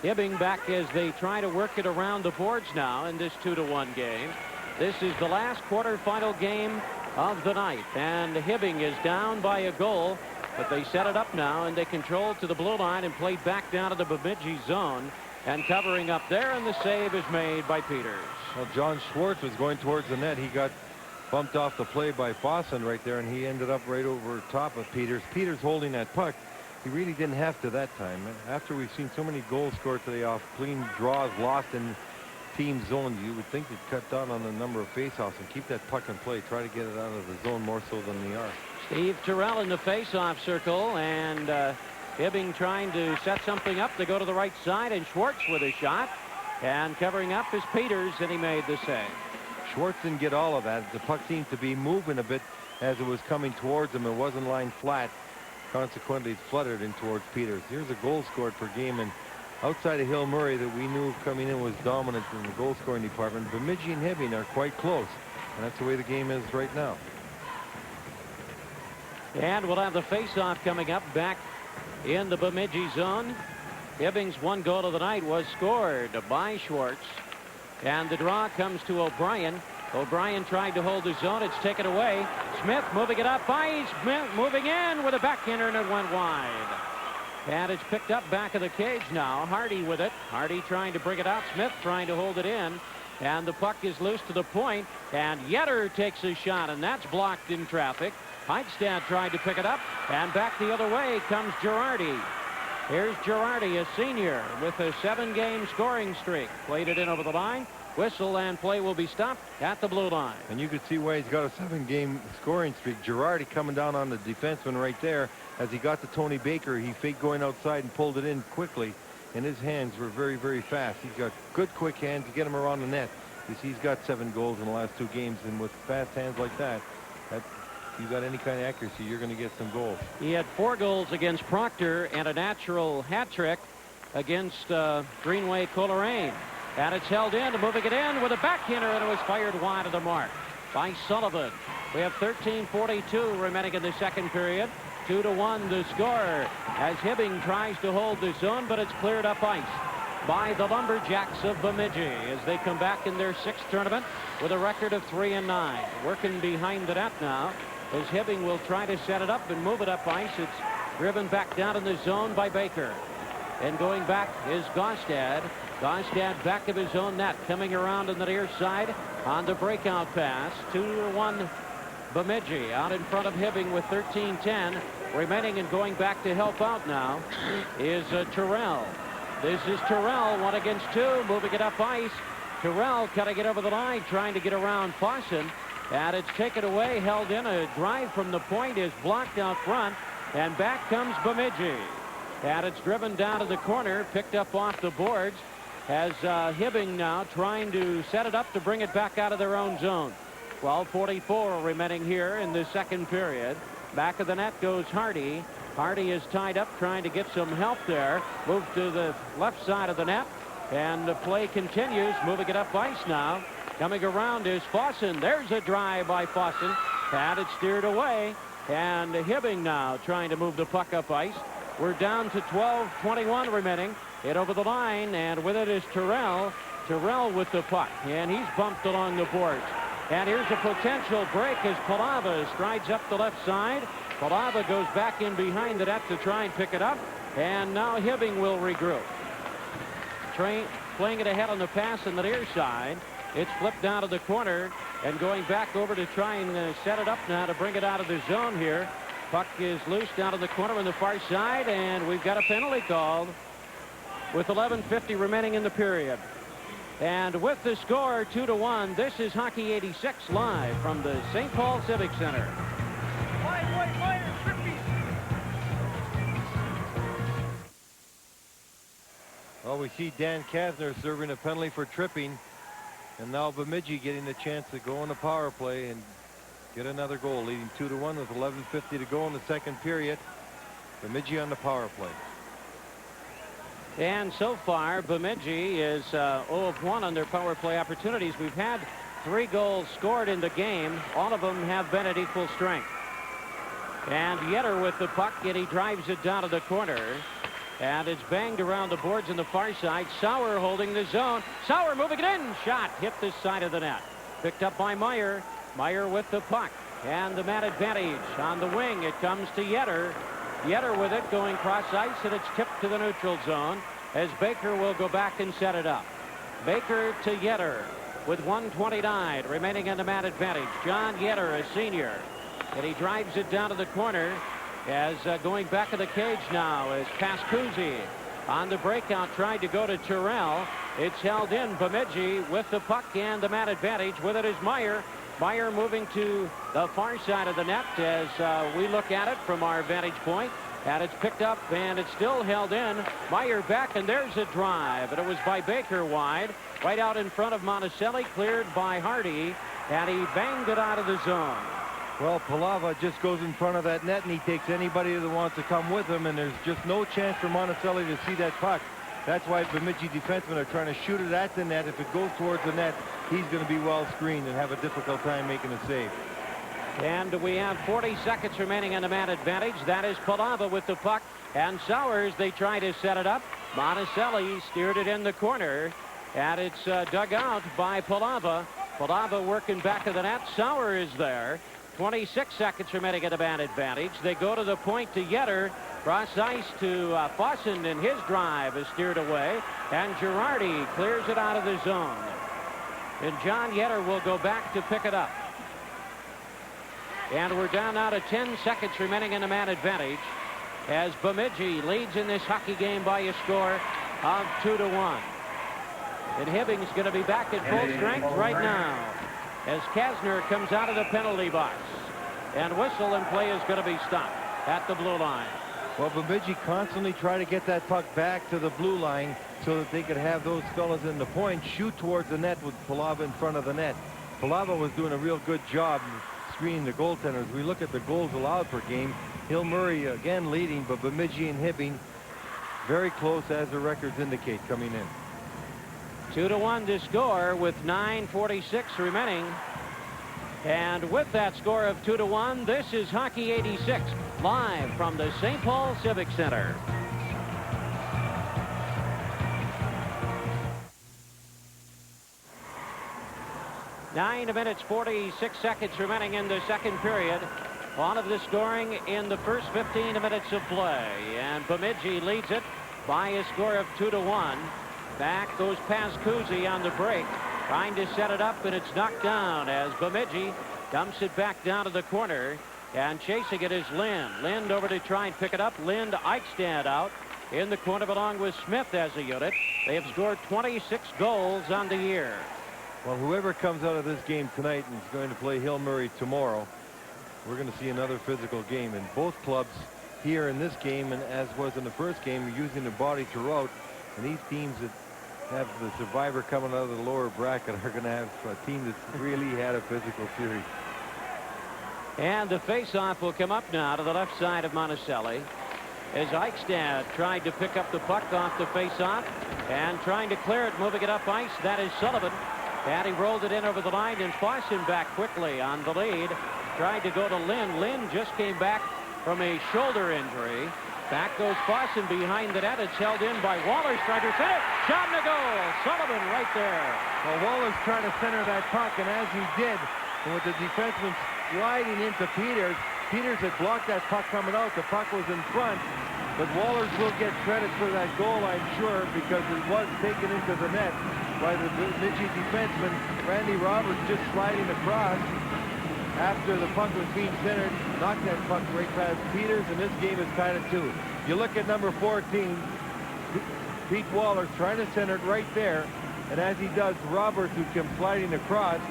Hibbing back as they try to work it around the boards now in this 2-1 game. This is the last quarterfinal game of the night, and Hibbing is down by a goal, but they set it up now, and they control to the blue line and play back down to the Bemidji zone, and covering up there, and the save is made by Peters. Well, John Schwartz was going towards the net. He got bumped off the play by Fossen right there, and he ended up right over top of Peters. Peters holding that puck. He really didn't have to that time. After we've seen so many goals scored today off clean draws lost in team zones, you would think they'd cut down on the number of faceoffs and keep that puck in play, try to get it out of the zone more so than they are. Steve Terrell in the faceoff circle, and Hibbing trying to set something up. They go to the right side, and Schwartz with a shot, and covering up is Peters, and he made the save. Schwartz didn't get all of that. The puck seemed to be moving a bit as it was coming towards him. It wasn't lying flat. Consequently, it fluttered in towards Peters. Here's a goal scored per game, and outside of Hill Murray that we knew coming in was dominant in the goal scoring department, Bemidji and Hibbing are quite close, and that's the way the game is right now. And we'll have the face-off coming up back in the Bemidji zone. Hibbing's one goal of the night was scored by Schwartz, and the draw comes to O'Brien. O'Brien tried to hold the zone. It's taken away. Smith moving it up by Smith, moving in with a backhander, and it went wide. And it's picked up back of the cage now. Hardy with it. Hardy trying to bring it out. Smith trying to hold it in. And the puck is loose to the point. And Yetter takes a shot, and that's blocked in traffic. Heidstad tried to pick it up. And back the other way comes Girardi. Here's Girardi, a senior, with a 7-game scoring streak. Played it in over the line. Whistle, and play will be stopped at the blue line. And you can see why he's got a 7-game scoring streak. Girardi coming down on the defenseman right there. As he got to Tony Baker, he faked going outside and pulled it in quickly. And his hands were very, very fast. He's got good, quick hands to get him around the net. You see, he's got 7 goals in the last 2 games. And with fast hands like that, you got any kind of accuracy, you're going to get some goals. He had 4 goals against Proctor and a natural hat trick against Greenway Coleraine. And it's held in, moving it in with a backhander, and it was fired wide of the mark by Sullivan. We have 13:42 remaining in the second period. 2-1 the score as Hibbing tries to hold the zone, but it's cleared up ice by the Lumberjacks of Bemidji as they come back in their 6th tournament with a record of 3-9. Working behind the net now as Hibbing will try to set it up and move it up ice. It's driven back down in the zone by Baker. And going back is Gostad. Gostad back of his own net, coming around on the near side on the breakout pass. 2-1 Bemidji out in front of Hibbing with 13:10 remaining, and going back to help out now is Terrell. This is Terrell, 1 against 2, moving it up ice. Terrell cutting it over the line, trying to get around Fawson, and it's taken away, held in. A drive from the point is blocked out front, and back comes Bemidji. And it's driven down to the corner, picked up off the boards as Hibbing now trying to set it up to bring it back out of their own zone. 12:44 remaining here in the second period. Back of the net goes Hardy. Hardy is tied up trying to get some help there. Moved to the left side of the net, and the play continues, moving it up ice now. Coming around is Fawson. There's a drive by Fawson, and it's steered away. And Hibbing now trying to move the puck up ice. We're down to 12:21 remaining. Hit over the line, and with it is Terrell. Terrell with the puck, and he's bumped along the boards. And here's a potential break as Palava strides up the left side. Palava goes back in behind the net to try and pick it up, and now Hibbing will regroup. Playing it ahead on the pass on the near side. It's flipped down to the corner, and going back over to try and set it up now to bring it out of the zone here. Puck is loose down to the corner on the far side, and we've got a penalty called with 11:50 remaining in the period. And with the score 2-1, this is Hockey 86 live from the St. Paul Civic Center. Well, we see Dan Kasner serving a penalty for tripping, and now Bemidji getting the chance to go on the power play and get another goal, leading 2-1 with 11:50 to go in the second period. Bemidji on the power play. And so far, Bemidji is 0 of 1 on their power play opportunities. We've had 3 goals scored in the game. All of them have been at equal strength. And Yetter with the puck, and he drives it down to the corner. And it's banged around the boards on the far side. Sauer holding the zone. Sauer moving it in. Shot hit the side of the net. Picked up by Meyer. Meyer with the puck. And the man advantage on the wing. It comes to Yetter. Yetter with it going cross ice, and it's tipped to the neutral zone as Baker will go back and set it up. Baker to Yetter with 1:29 remaining in the man advantage. John Yetter, a senior, and he drives it down to the corner as going back of the cage now is Pascuzzi on the breakout, tried to go to Terrell. It's held in. Bemidji with the puck and the man advantage. With it is Meyer. Meyer moving to the far side of the net as we look at it from our vantage point. And it's picked up, and it's still held in. Meyer back, and there's a drive. And it was by Baker wide. Right out in front of Monticelli, cleared by Hardy. And he banged it out of the zone. Well, Palava just goes in front of that net, and he takes anybody that wants to come with him. And there's just no chance for Monticelli to see that puck. That's why Bemidji defensemen are trying to shoot it at the net. If it goes towards the net, he's going to be well screened and have a difficult time making a save. And we have 40 seconds remaining in the man advantage. That is Palava with the puck. And Sowers, they try to set it up. Monticelli steered it in the corner. And it's dug out by Palava. Palava working back of the net. Sauer is there. 26 seconds remaining at the man advantage. They go to the point to Yetter. Cross ice to Fawson, and his drive is steered away. And Girardi clears it out of the zone. And John Yetter will go back to pick it up. And we're down now to 10 seconds remaining in the man advantage as Bemidji leads in this hockey game by a score of 2-1. And Hibbing's going to be back at full strength right now as Kasner comes out of the penalty box. And whistle, and play is going to be stopped at the blue line. Well, Bemidji constantly try to get that puck back to the blue line so that they could have those fellas in the point shoot towards the net with Palava in front of the net. Palava was doing a real good job screen, the goaltenders, we look at the goals allowed per game. Hill Murray again leading, but Bemidji and Hibbing very close, as the records indicate, coming in. 2-1 to score with 9:46 remaining. And with that score of 2-1, this is Hockey 86, live from the St. Paul Civic Center. Nine minutes, 46 seconds remaining in the second period. All of the scoring in the first 15 minutes of play. And Bemidji leads it by a score of 2-1. Back goes Pascuzzi on the break, trying to set it up, and it's knocked down as Bemidji dumps it back down to the corner. And chasing it is Lind. Lind over to try and pick it up. Lind, Eichstätt out in the corner along with Smith as a unit. They have scored 26 goals on the year. Well, whoever comes out of this game tonight and is going to play Hill Murray tomorrow, we're going to see another physical game. And both clubs here in this game, and as was in the first game, are using the body to rout. And these teams that have the survivor coming out of the lower bracket are going to have a team that's really had a physical series. And the face-off will come up now to the left side of Monticelli as Eichstätt tried to pick up the puck off the face-off and trying to clear it, moving it up ice. That is Sullivan. And he rolled it in over the line, and Fossen back quickly on the lead. Tried to go to Lind. Lind just came back from a shoulder injury. Back goes Fossen behind the net. It's held in by Waller. Strider center. Shot in the goal. Sullivan right there. Well, Waller's trying to center that puck, and as he did, and with the defenseman sliding into Peters, Peters had blocked that puck coming out. The puck was in front, but Wallers will get credit for that goal, I'm sure, because it was taken into the net by the Bemidji defenseman, Randy Roberts, just sliding across after the puck was being centered, knocked that puck right past Peters, and this game is tied at 2. You look at number 14, Pete Waller trying to center it right there, and as he does, Roberts, who comes sliding across,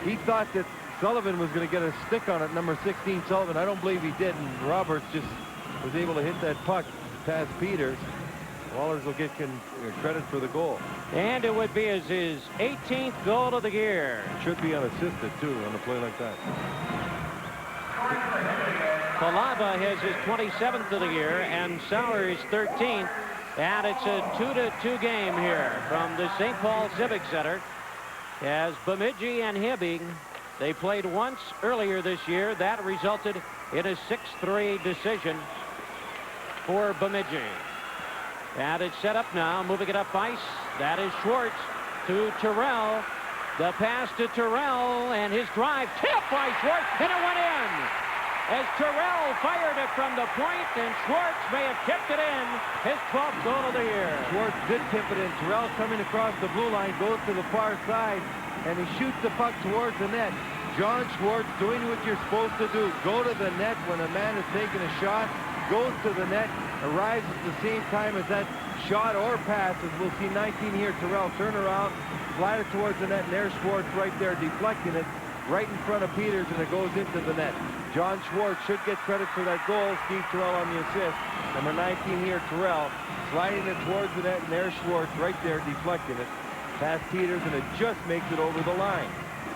he thought that Sullivan was going to get a stick on it, number 16 Sullivan. I don't believe he did, and Roberts just was able to hit that puck past Peters. Wallers will get credit for the goal. And it would be his 18th goal of the year. Should be unassisted, too, on a play like that. Palava has his 27th of the year, and Sauer is 13th. And it's a 2-2 game here from the St. Paul Civic Center. As Bemidji and Hibbing, they played once earlier this year. That resulted in a 6-3 decision for Bemidji. And it's set up now, moving it up ice. That is Schwartz to Terrell. The pass to Terrell, and his drive tipped by Schwartz, and it went in. As Terrell fired it from the point, and Schwartz may have tipped it in. His 12th goal of the year. Schwartz did tip it in. Terrell coming across the blue line, goes to the far side, and he shoots the puck towards the net. John Schwartz doing what you're supposed to do. Go to the net when a man is taking a shot, goes to the net, arrives at the same time as that shot or pass, as we'll see 19 here. Terrell turn around, slide it towards the net, and there's Schwartz right there deflecting it right in front of Peters, and it goes into the net. John Schwartz should get credit for that goal. Steve Terrell on the assist. Number 19 here, Terrell, sliding it towards the net, and there's Schwartz right there deflecting it past Peters, and it just makes it over the line.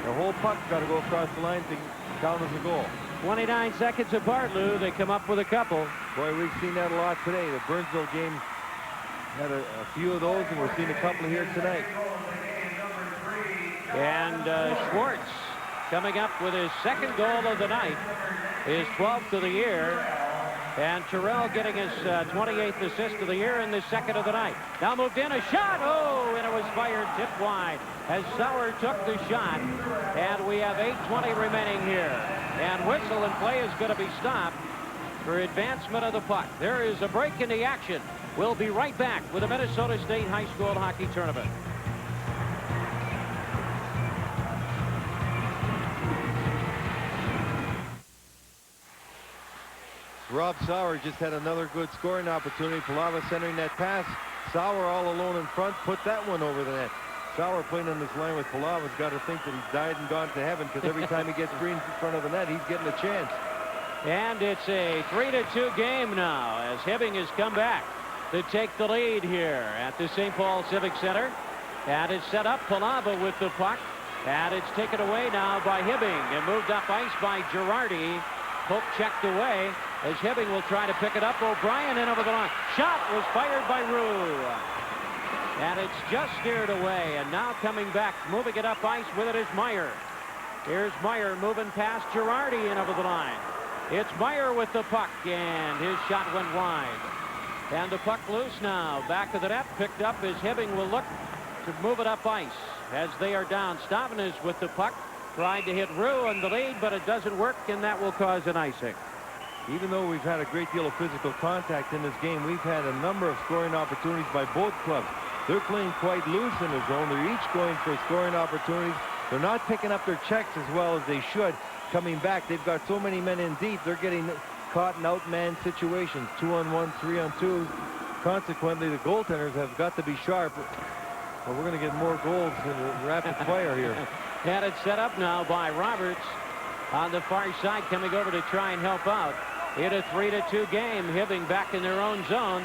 The whole puck's got to go across the line to count as a goal. 29 seconds apart, Lou. They come up with a couple. Boy, we've seen that a lot today. The Burnsville game had a few of those, and we're seeing a couple here tonight. And Schwartz coming up with his second goal of the night, his 12th of the year. And Terrell getting his 28th assist of the year and the second of the night. Now moved in, a shot. Oh, and it was fired tipped wide as Sauer took the shot. And we have 8:20 remaining here. And whistle and play is going to be stopped for advancement of the puck. There is a break in the action. We'll be right back with the Minnesota State High School Hockey Tournament. Rob Sauer just had another good scoring opportunity. Palava centering that pass. Sauer all alone in front, put that one over the net. Sauer playing on this line with Palava's got to think that he's died and gone to heaven, because every time he gets green in front of the net, he's getting a chance. And it's a 3-2 game now as Hibbing has come back to take the lead here at the St. Paul Civic Center. And it's set up. Palava with the puck. And it's taken away now by Hibbing and moved up ice by Girardi. Pope checked away as Hibbing will try to pick it up. O'Brien in over the line. Shot was fired by Rue. And it's just steered away. And now coming back, moving it up ice with it is Meyer. Here's Meyer moving past Girardi in over the line. It's Meyer with the puck, and his shot went wide. And the puck loose now. Back of the net, picked up as Hibbing will look to move it up ice as they are down. Stavin is with the puck. Tried to hit Rue in the lead, but it doesn't work, and that will cause an icing. Even though we've had a great deal of physical contact in this game, we've had a number of scoring opportunities by both clubs. They're playing quite loose in the zone. They're each going for scoring opportunities. They're not picking up their checks as well as they should. Coming back, they've got so many men in deep. They're getting caught in outman situations, 2-on-1, 3-on-2. Consequently, the goaltenders have got to be sharp. Well, we're going to get more goals in the rapid fire here. And it's set up now by Roberts on the far side, coming over to try and help out. In a 3-2 game, Hibbing back in their own zone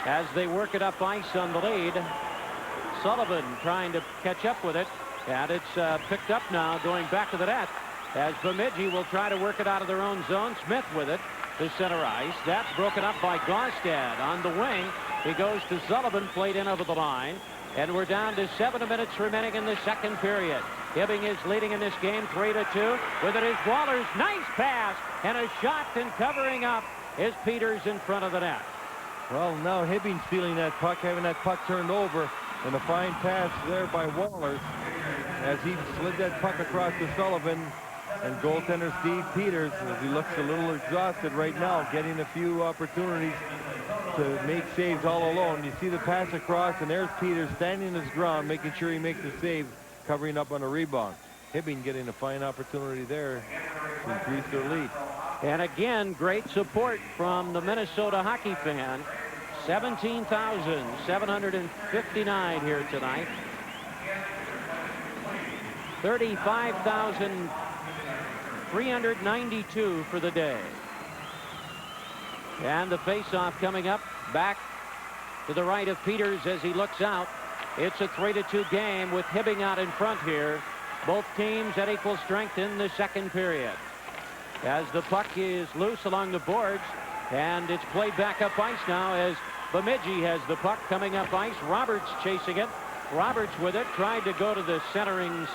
as they work it up ice on the lead. Sullivan trying to catch up with it, and it's picked up now going back to the net as Bemidji will try to work it out of their own zone. Smith with it to center ice. That's broken up by Gaustad on the wing. He goes to Sullivan, played in over the line, and we're down to 7 minutes remaining in the second period. Hibbing is leading in this game 3-2. With it is Wallers. Nice pass and a shot, and covering up is Peters in front of the net. Well, now Hibbing's feeling that puck, having that puck turned over, and a fine pass there by Wallers as he slid that puck across to Sullivan. And goaltender Steve Peters, as he looks a little exhausted right now, getting a few opportunities to make saves all alone. You see the pass across, and there's Peters standing his ground, making sure he makes a save, covering up on a rebound. Hibbing getting a fine opportunity there to increase their lead. And again, great support from the Minnesota hockey fan. 17,759 here tonight. 35,392 for the day. And the face-off coming up back to the right of Peters as he looks out. It's a 3-2 game with Hibbing out in front here. Both teams at equal strength in the second period. As the puck is loose along the boards, and it's played back up ice now as Bemidji has the puck coming up ice. Roberts chasing it. Roberts with it, tried to go to the centering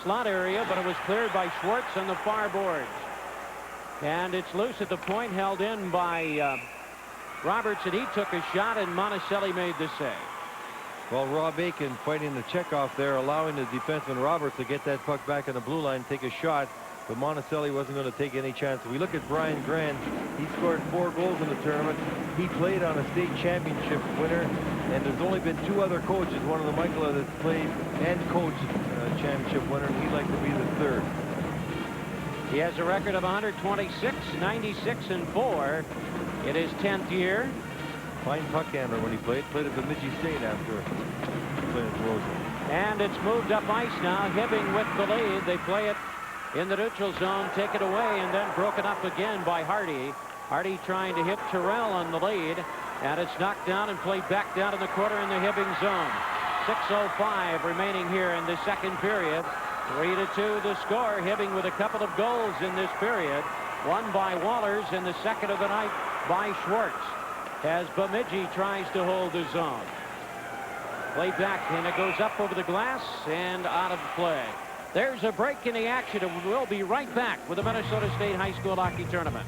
slot area, but it was cleared by Schwartz on the far boards. And it's loose at the point, held in by Roberts, and he took a shot, and Monticelli made the save. Well, Rob Aiken fighting the checkoff there, allowing the defenseman Roberts to get that puck back on the blue line, take a shot, but Monticelli wasn't going to take any chance. If we look at Brian Grand, he scored 4 goals in the tournament. He played on a state championship winner, and there's only been 2 other coaches, one of the Michaela that's played and coached championship winner, and he'd like to be the 3rd. He has a record of 126, 96, and 4 in his 10th year. Fine puck handler when he played at Bemidji State after playing at Rosen. And it's moved up ice now. Hibbing with the lead. They play it in the neutral zone, take it away, and then broken up again by Hardy. Hardy trying to hit Terrell on the lead, and it's knocked down and played back down in the corner in the Hibbing zone. 6:05 remaining here in the second period. 3-2 the score. Hibbing with a couple of goals in this period. One by Wallers, and the second of the night by Schwartz, as Bemidji tries to hold the zone. Played back, and it goes up over the glass and out of play. There's a break in the action, and we'll be right back with the Minnesota State High School Hockey Tournament.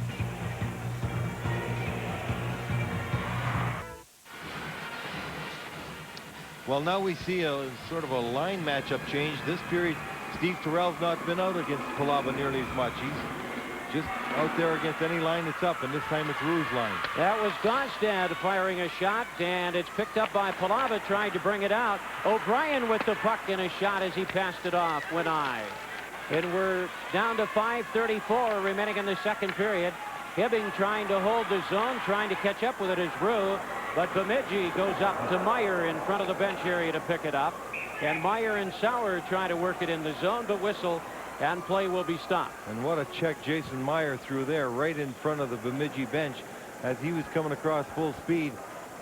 Well, now we see a sort of a line matchup change. This period, Steve Terrell's not been out against Palava nearly as much. He's just out there against any line that's up, and this time it's Rue's line. That was Gaustad firing a shot, and it's picked up by Palava, trying to bring it out. O'Brien with the puck in a shot as he passed it off, went high. And we're down to 5:34 remaining in the second period. Hibbing trying to hold the zone, trying to catch up with it is Rue, but Bemidji goes up to Meyer in front of the bench area to pick it up. And Meyer and Sauer try to work it in the zone, but whistle, and play will be stopped. And what a check Jason Meyer threw there right in front of the Bemidji bench as he was coming across full speed.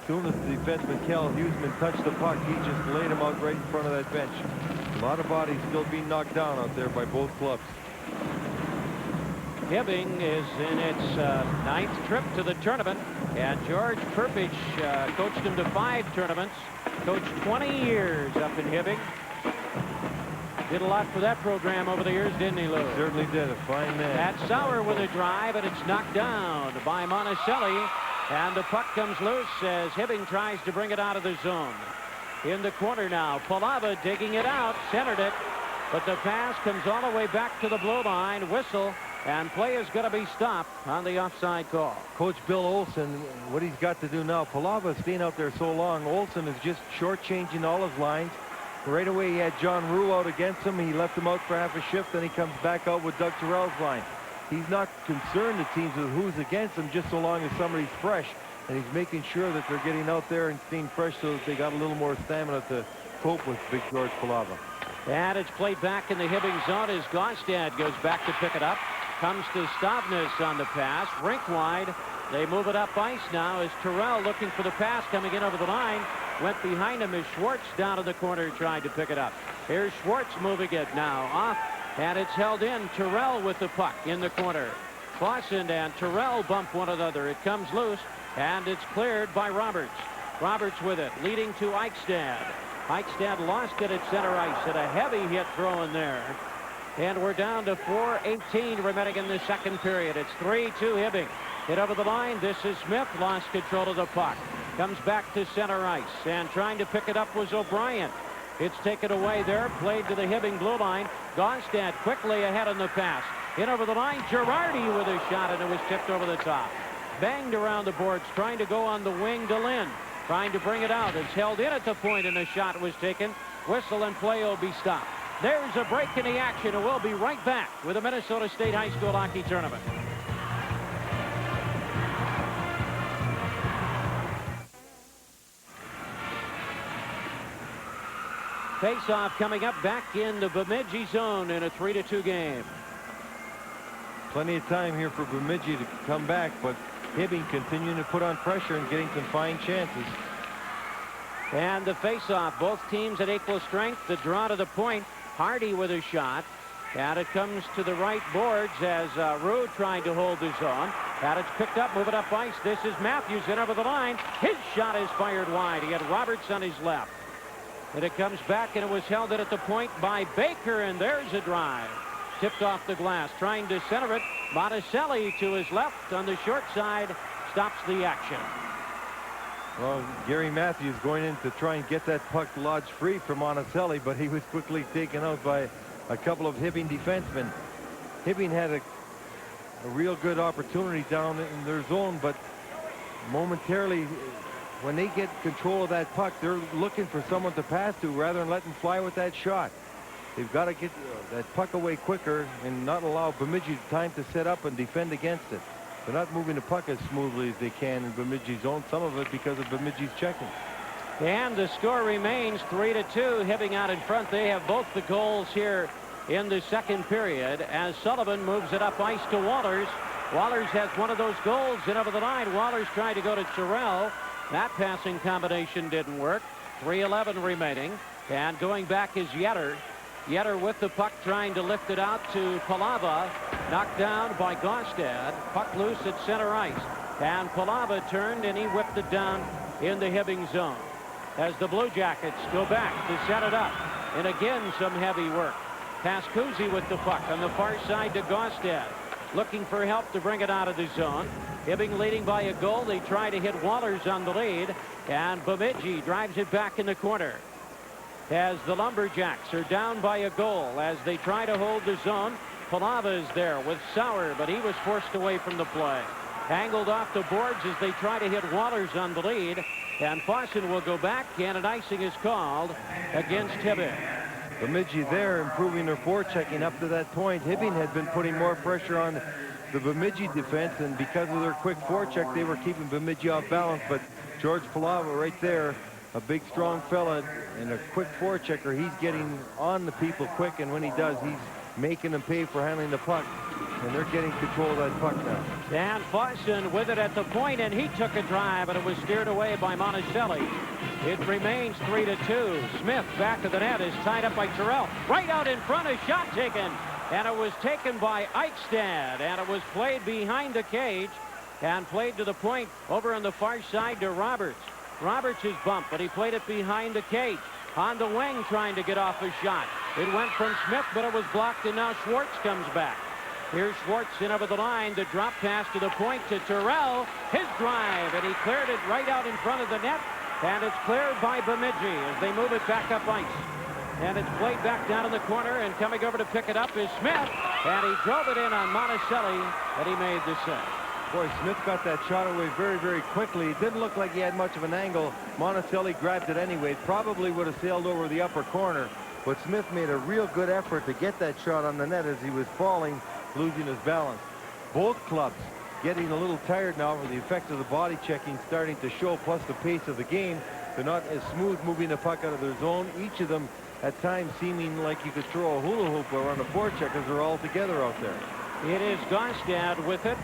As soon as the defenseman Kel Huseman touched the puck, he just laid him out right in front of that bench. A lot of bodies still being knocked down out there by both clubs. Hibbing is in its ninth trip to the tournament, and George Perpich coached him to 5 tournaments, coached 20 years up in Hibbing. Did a lot for that program over the years, didn't he, Lou? Certainly did. A fine man. That's Sauer with a drive, and it's knocked down by Monticelli, and the puck comes loose as Hibbing tries to bring it out of the zone. In the corner now, Palava digging it out, centered it, but the pass comes all the way back to the blue line, whistle, and play is going to be stopped on the offside call. Coach Bill Olson, what he's got to do now, Palava staying out there so long, Olson is just shortchanging all his lines. Right away, he had John Rue out against him. He left him out for half a shift, then he comes back out with Doug Terrell's line. He's not concerned, it seems, with who's against him, just so long as somebody's fresh. And he's making sure that they're getting out there and staying fresh so that they got a little more stamina to cope with Big George Palava. And it's played back in the Hibbing zone as Gonstad goes back to pick it up. Comes to Stavnes on the pass, rink wide. They move it up ice now as Terrell looking for the pass coming in over the line. Went behind him as Schwartz down in the corner tried to pick it up. Here's Schwartz moving it now off, and it's held in. Terrell with the puck in the corner. Clausen and Terrell bump one another. It comes loose, and it's cleared by Roberts. Roberts with it, leading to Eichstad. Eichstad lost it at center ice, and a heavy hit thrown there. And we're down to 4:18 remaining in the second period. It's 3-2 Hibbing. Hit over the line. This is Smith. Lost control of the puck. Comes back to center ice. And trying to pick it up was O'Brien. It's taken away there. Played to the Hibbing blue line. Gonstad quickly ahead on the pass. In over the line. Girardi with a shot, and it was tipped over the top. Banged around the boards. Trying to go on the wing to Lynn. Trying to bring it out. It's held in at the point, and a shot was taken. Whistle and play will be stopped. There's a break in the action, and we'll be right back with the Minnesota State High School Hockey Tournament. Face-off coming up back in the Bemidji zone in a 3-2 game. Plenty of time here for Bemidji to come back, but Hibbing continuing to put on pressure and getting some fine chances. And the face-off, both teams at equal strength. The draw to the point. Hardy with a shot, and it comes to the right boards as Rue trying to hold his own. And it's picked up, move it up ice. This is Matthews in over the line. His shot is fired wide. He had Roberts on his left. And it comes back, and it was held in at the point by Baker, and there's a drive. Tipped off the glass, trying to center it. Monticelli to his left on the short side, stops the action. Well, Gary Matthews going in to try and get that puck lodged free from Monticelli, but he was quickly taken out by a couple of Hibbing defensemen. Hibbing had a real good opportunity down in their zone, but momentarily, when they get control of that puck, they're looking for someone to pass to rather than letting fly with that shot. They've got to get that puck away quicker and not allow Bemidji time to set up and defend against it. They're not moving the puck as smoothly as they can in Bemidji's zone, some of it because of Bemidji's checking. And the score remains 3-2. Hibbing out in front. They have both the goals here in the second period as Sullivan moves it up ice to Wallers. Wallers has one of those goals in over the line. Wallers tried to go to Terrell. That passing combination didn't work. 3:11 remaining. And going back is Yetter. Yetter with the puck trying to lift it out to Palava. Knocked down by Gonstad. Puck loose at center ice. And Palava turned and he whipped it down in the Hibbing zone. As the Blue Jackets go back to set it up. And again some heavy work. Pascuzzi with the puck on the far side to Gonstad. Looking for help to bring it out of the zone. Hibbing leading by a goal. They try to hit Wallers on the lead. And Bemidji drives it back in the corner. As the Lumberjacks are down by a goal as they try to hold the zone. Palava is there with Sauer, but he was forced away from the play. Angled off the boards as they try to hit Wallers on the lead. And Fossen will go back, and an icing is called against Hibbing. Bemidji there improving their forechecking up to that point. Hibbing had been putting more pressure on the Bemidji defense, and because of their quick forecheck, they were keeping Bemidji off balance. But George Palava right there, a big strong fella and a quick forechecker, he's getting on the people quick, and when he does, he's making them pay for handling the puck. and they're getting control of that puck now. Dan Fosson with it at the point, and he took a drive, but it was steered away by Monticelli. It remains 3-2. Smith back to the net is tied up by Terrell. Right out in front, a shot taken, and it was taken by Eichstad, and it was played behind the cage and played to the point over on the far side to Roberts. Roberts is bumped, but he played it behind the cage. On the wing trying to get off a shot. It went from Smith, but it was blocked, and now Schwartz comes back. Here's Schwartz in over the line. The drop pass to the point to Terrell. His drive, and he cleared it right out in front of the net. And it's cleared by Bemidji as they move it back up ice. And it's played back down in the corner, and coming over to pick it up is Smith. And he drove it in on Monticelli, and he made the save. Boy, Smith got that shot away very, very quickly. It didn't look like he had much of an angle. Monticelli grabbed it anyway. Probably would have sailed over the upper corner. But Smith made a real good effort to get that shot on the net as he was falling, losing his balance. Both clubs getting a little tired now from the effect of the body checking starting to show, plus the pace of the game. They're not as smooth moving the puck out of their zone. Each of them at times seeming like you could throw a hula hoop around a forecheck as they're all together out there. It is Gostad with it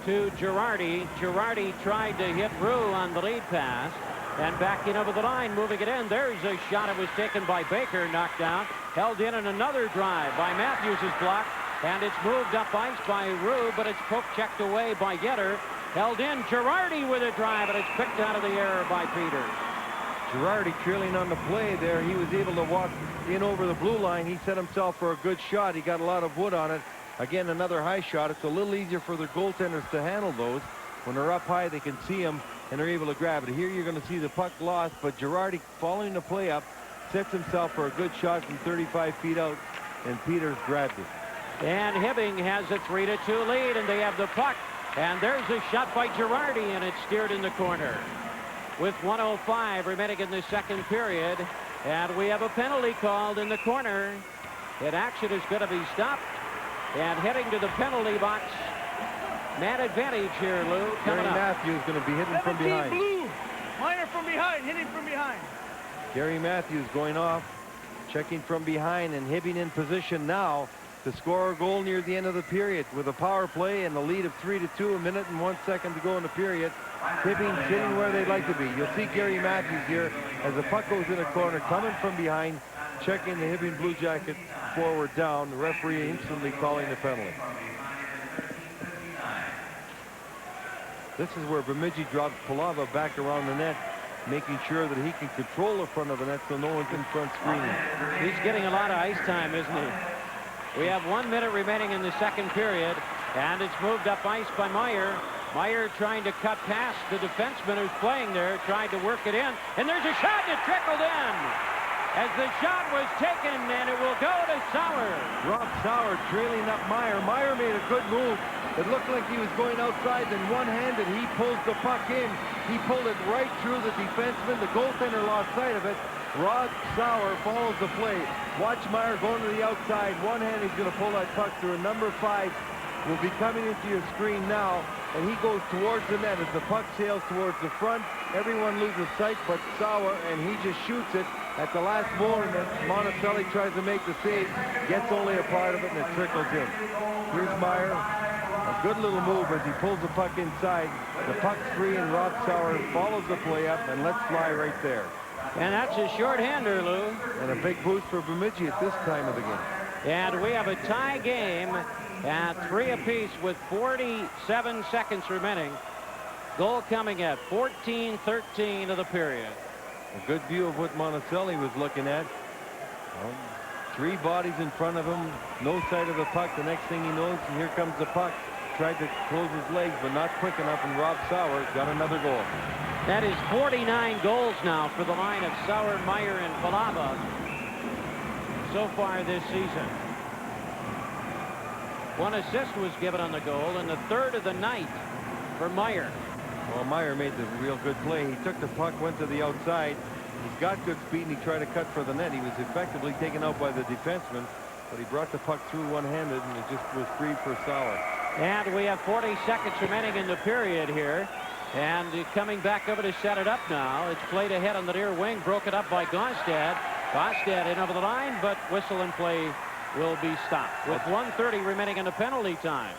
to Girardi. Girardi tried to hit Rue on the lead pass, and backing over the line, moving it in. There's a shot. It was taken by Baker, knocked down, held in, and another drive by Matthews is blocked, and it's moved up ice by Rue, but it's poke checked away by Getter. Held in. Girardi with a drive, and it's picked out of the air by Peters. Girardi trailing on the play there. He was able to walk in over the blue line. He set himself for a good shot. He got a lot of wood on it. Again, another high shot. It's a little easier for their goaltenders to handle those. When they're up high, they can see them, and they're able to grab it. Here you're going to see the puck lost, but Girardi, following the play up, sets himself for a good shot from 35 feet out, and Peters grabbed it. And Hibbing has a 3-2 lead, and they have the puck. And there's a shot by Girardi, and it's steered in the corner. With 1:05 remaining in the second period, and we have a penalty called in the corner. And action is going to be stopped. And heading to the penalty box. Man advantage here, Lou. Gary Matthews going to be hitting from behind. Blue. Minor from behind, hitting from behind. Gary Matthews going off, checking from behind, and Hibbing in position now to score a goal near the end of the period with a power play and the lead of 3-2, a minute and 1 second to go in the period. Hibbing sitting where they'd like to be. You'll see Gary Matthews here as the puck goes in a corner, coming from behind, checking the Hibbing Blue Jacket forward down. The referee instantly calling the penalty. This is where Bemidji drops Palava back around the net, making sure that he can control the front of the net so no one's in front screening. He's getting a lot of ice time, isn't he? We have 1 minute remaining in the second period, and it's moved up ice by Meyer. Meyer trying to cut past the defenseman who's playing there, tried to work it in, and there's a shot that trickled in. As the shot was taken, and it will go to Sauer. Rob Sauer trailing up Meyer. Meyer made a good move. It looked like he was going outside, then one-handed he pulls the puck in. He pulled it right through the defenseman. The goaltender lost sight of it. Rod Sauer follows the play. Watch Meyer going to the outside. One hand he's going to pull that puck through. Number 5 will be coming into your screen now, and he goes towards the net as the puck sails towards the front. Everyone loses sight but Sauer, and he just shoots it at the last moment. Monticelli tries to make the save, gets only a part of it, and it trickles in. Here's Meyer. A good little move as he pulls the puck inside. The puck's free, and Rob Sauer follows the play up and lets fly right there. And that's a shorthander, Lou. And a big boost for Bemidji at this time of the game. And we have a tie game at 3 apiece with 47 seconds remaining. Goal coming at 14-13 of the period. A good view of what Monticelli was looking at. 3 bodies in front of him, no sight of the puck. The next thing he knows, and here comes the puck. Tried to close his legs, but not quick enough, and Rob Sauer got another goal. That is 49 goals now for the line of Sauer, Meyer, and Palava so far this season. 1 assist was given on the goal, and the 3rd of the night for Meyer. Well, Meyer made the real good play. He took the puck, went to the outside. He's got good speed, and he tried to cut for the net. He was effectively taken out by the defenseman, but he brought the puck through one-handed, and it just was free for Sauer. And we have 40 seconds remaining in the period here. And coming back over to set it up now. It's played ahead on the near wing, broken up by Gostad. Gostad in over the line, but whistle and play will be stopped with 1:30 remaining in the penalty time.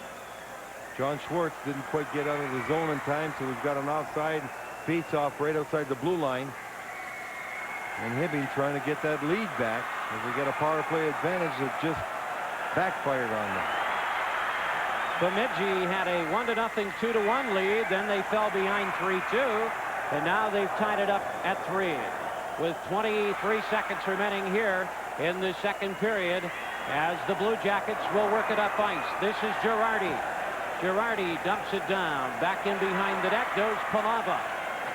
John Schwartz didn't quite get out of the zone in time, so we've got an offside face-off right outside the blue line. And Hibbing trying to get that lead back as we get a power play advantage that just backfired on them. Bemidji had a 1-0, 2-1 lead. Then they fell behind 3-2. And now they've tied it up at 3 with 23 seconds remaining here in the second period as the Blue Jackets will work it up ice. This is Girardi. Girardi dumps it down. Back in behind the net goes Palava.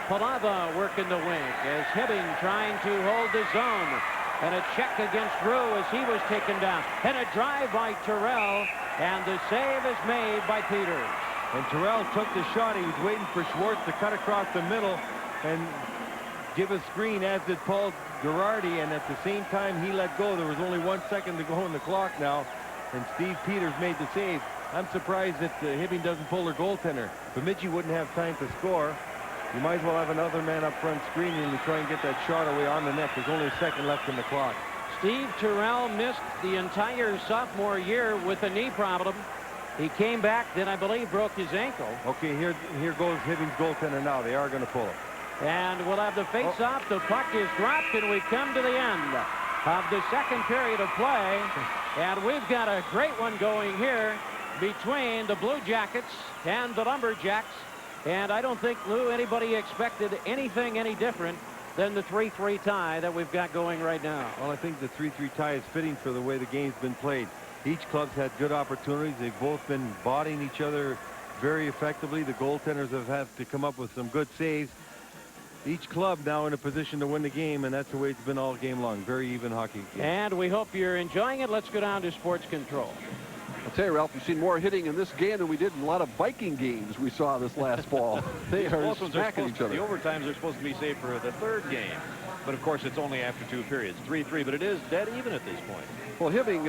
Palava working the wing as Hibbing trying to hold the zone. And a check against Rue as he was taken down. And a drive by Terrell. And the save is made by Peters. And Terrell took the shot. He was waiting for Schwartz to cut across the middle and give a screen, as did Paul Girardi. And at the same time he let go. There was only 1 second to go in the clock now. And Steve Peters made the save. I'm surprised that Hibbing doesn't pull their goaltender. Bemidji wouldn't have time to score. You might as well have another man up front screening to try and get that shot away on the net. There's only a second left in the clock. Steve Terrell missed the entire sophomore year with a knee problem. He came back, then I believe broke his ankle. Okay, here goes Hibbing's goaltender now. They are going to pull it. And we'll have the face-off. The puck is dropped, and we come to the end of the second period of play. And we've got a great one going here between the Blue Jackets and the Lumberjacks. And I don't think, Lou, anybody expected anything any different than the 3-3 tie that we've got going right now. Well, I think the 3-3 tie is fitting for the way the game's been played. Each club's had good opportunities. They've both been bodying each other very effectively. The goaltenders have had to come up with some good saves. Each club now in a position to win the game, and that's the way it's been all game long. Very even hockey game. And we hope you're enjoying it. Let's go down to Sports Control. I'll tell you, Ralph, we've seen more hitting in this game than we did in a lot of Viking games we saw this last fall. They are smacking each other. The overtimes are supposed to be saved for the third game. But, of course, it's only after 2 periods. 3-3, but it is dead even at this point. Well, Hibbing,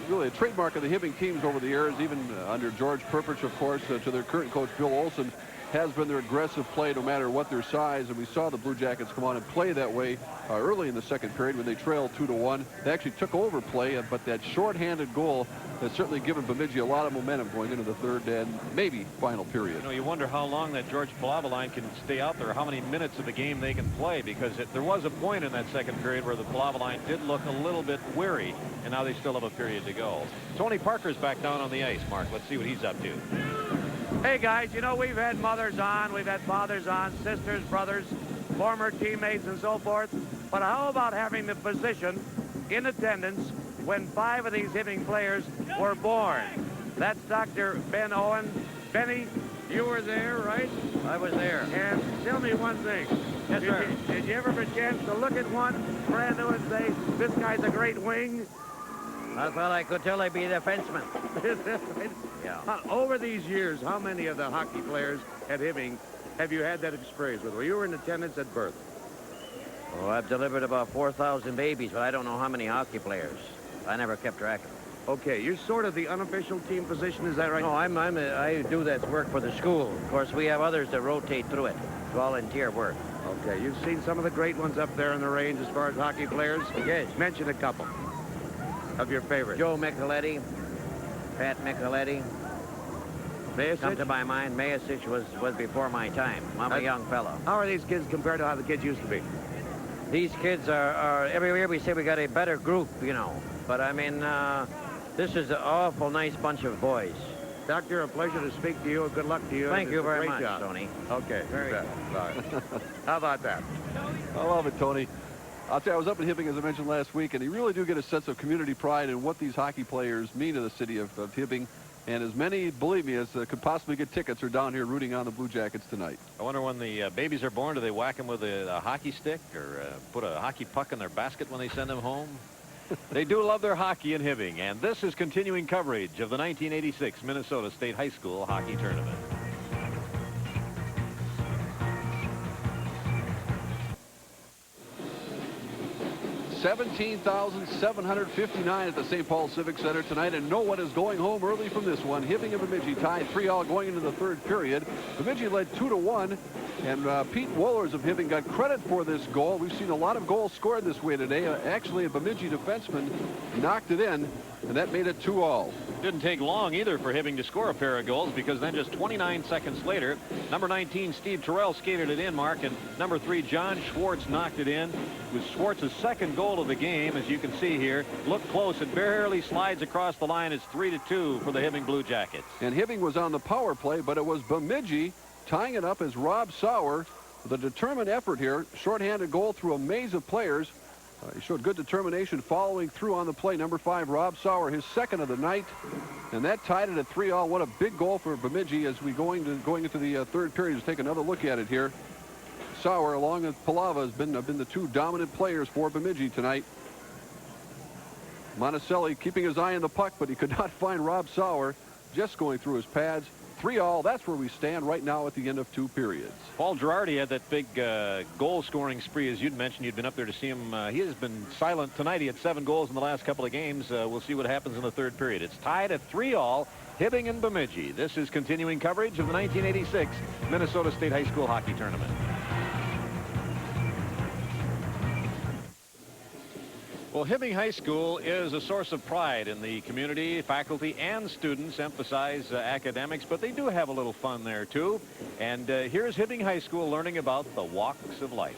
really a trademark of the Hibbing teams over the years, even under George Perpich, of course, to their current coach, Bill Olson, has been their aggressive play no matter what their size. And we saw the Blue Jackets come on and play that way early in the second period when they trailed 2-1. They actually took over play, but that shorthanded goal has certainly given Bemidji a lot of momentum going into the third and maybe final period. You know, you wonder how long that George Palava line can stay out there, how many minutes of the game they can play, because there was a point in that second period where the Palava line did look a little bit weary, and now they still have a period to go. Tony Parker's back down on the ice, Mark. Let's see what he's up to. Hey, guys, you know, we've had mothers on, we've had fathers on, sisters, brothers, former teammates, and so forth. But how about having the physician in attendance when 5 of these Hibbing players were born? That's Dr. Ben Owen. Benny, you were there, right? I was there. And tell me one thing. Yes, sir. Did you ever have a chance to look at one brand new and say, this guy's a great wing? Well, I could tell I'd be the fenceman. Yeah. Over these years, how many of the hockey players at Hibbing have you had that experience with? Well, you were in attendance at birth. Oh, I've delivered about 4,000 babies, but I don't know how many hockey players. I never kept track of them. Okay, you're sort of the unofficial team physician, is that right? No, I do that work for the school. Of course, we have others that rotate through it. Volunteer work. Okay, you've seen some of the great ones up there in the range as far as hockey players? Yes. Mention a couple of your favorites. Joe Micheletti, Pat Micheletti. Mayasich? Come to my mind, Mayasich was before my time. I'm a young fellow. How are these kids compared to how the kids used to be? These kids are every year we say we got a better group, you know. But I mean, this is an awful nice bunch of boys. Doctor, a pleasure to speak to you. Good luck to you. Thank you very much, much, Tony. Okay. Very good. All right. How about that? I love it, Tony. I'll tell you, I was up in Hibbing, as I mentioned last week, and you really do get a sense of community pride in what these hockey players mean to the city of Hibbing. And as many, believe me, as could possibly get tickets are down here rooting on the Blue Jackets tonight. I wonder when the babies are born, do they whack them with a hockey stick or put a hockey puck in their basket when they send them home? They do love their hockey in Hibbing, and this is continuing coverage of the 1986 Minnesota State High School Hockey Tournament. $17,759 at the St. Paul Civic Center tonight, and no one is going home early from this one. Hibbing and Bemidji tied 3-3 going into the third period. Bemidji led 2-1. And Pete Wohlers of Hibbing got credit for this goal. We've seen a lot of goals scored this way today. Actually, a Bemidji defenseman knocked it in, and that made it 2-all. Didn't take long either for Hibbing to score a pair of goals, because then just 29 seconds later, number 19 Steve Terrell skated it in, Mark, and number 3 John Schwartz knocked it in. It was Schwartz's second goal of the game, as you can see here. Look close, it barely slides across the line. It's 3-2 for the Hibbing Blue Jackets. And Hibbing was on the power play, but it was Bemidji tying it up as Rob Sauer with a determined effort here. Shorthanded goal through a maze of players. He showed good determination following through on the play. Number 5, Rob Sauer, his second of the night. And that tied it at 3-all. What a big goal for Bemidji as we going into the third period. Let's take another look at it here. Sauer, along with Palava, have been the two dominant players for Bemidji tonight. Monticelli keeping his eye on the puck, but he could not find Rob Sauer. Just going through his pads. 3-all. That's where we stand right now at the end of 2 periods. Paul Girardi had that big goal-scoring spree, as you'd mentioned. You'd been up there to see him. He has been silent tonight. He had 7 goals in the last couple of games. We'll see what happens in the third period. It's tied at 3-all, Hibbing and Bemidji. This is continuing coverage of the 1986 Minnesota State High School Hockey Tournament. Well, Hibbing High School is a source of pride in the community. Faculty and students emphasize academics, but they do have a little fun there, too. And here's Hibbing High School learning about the walks of life.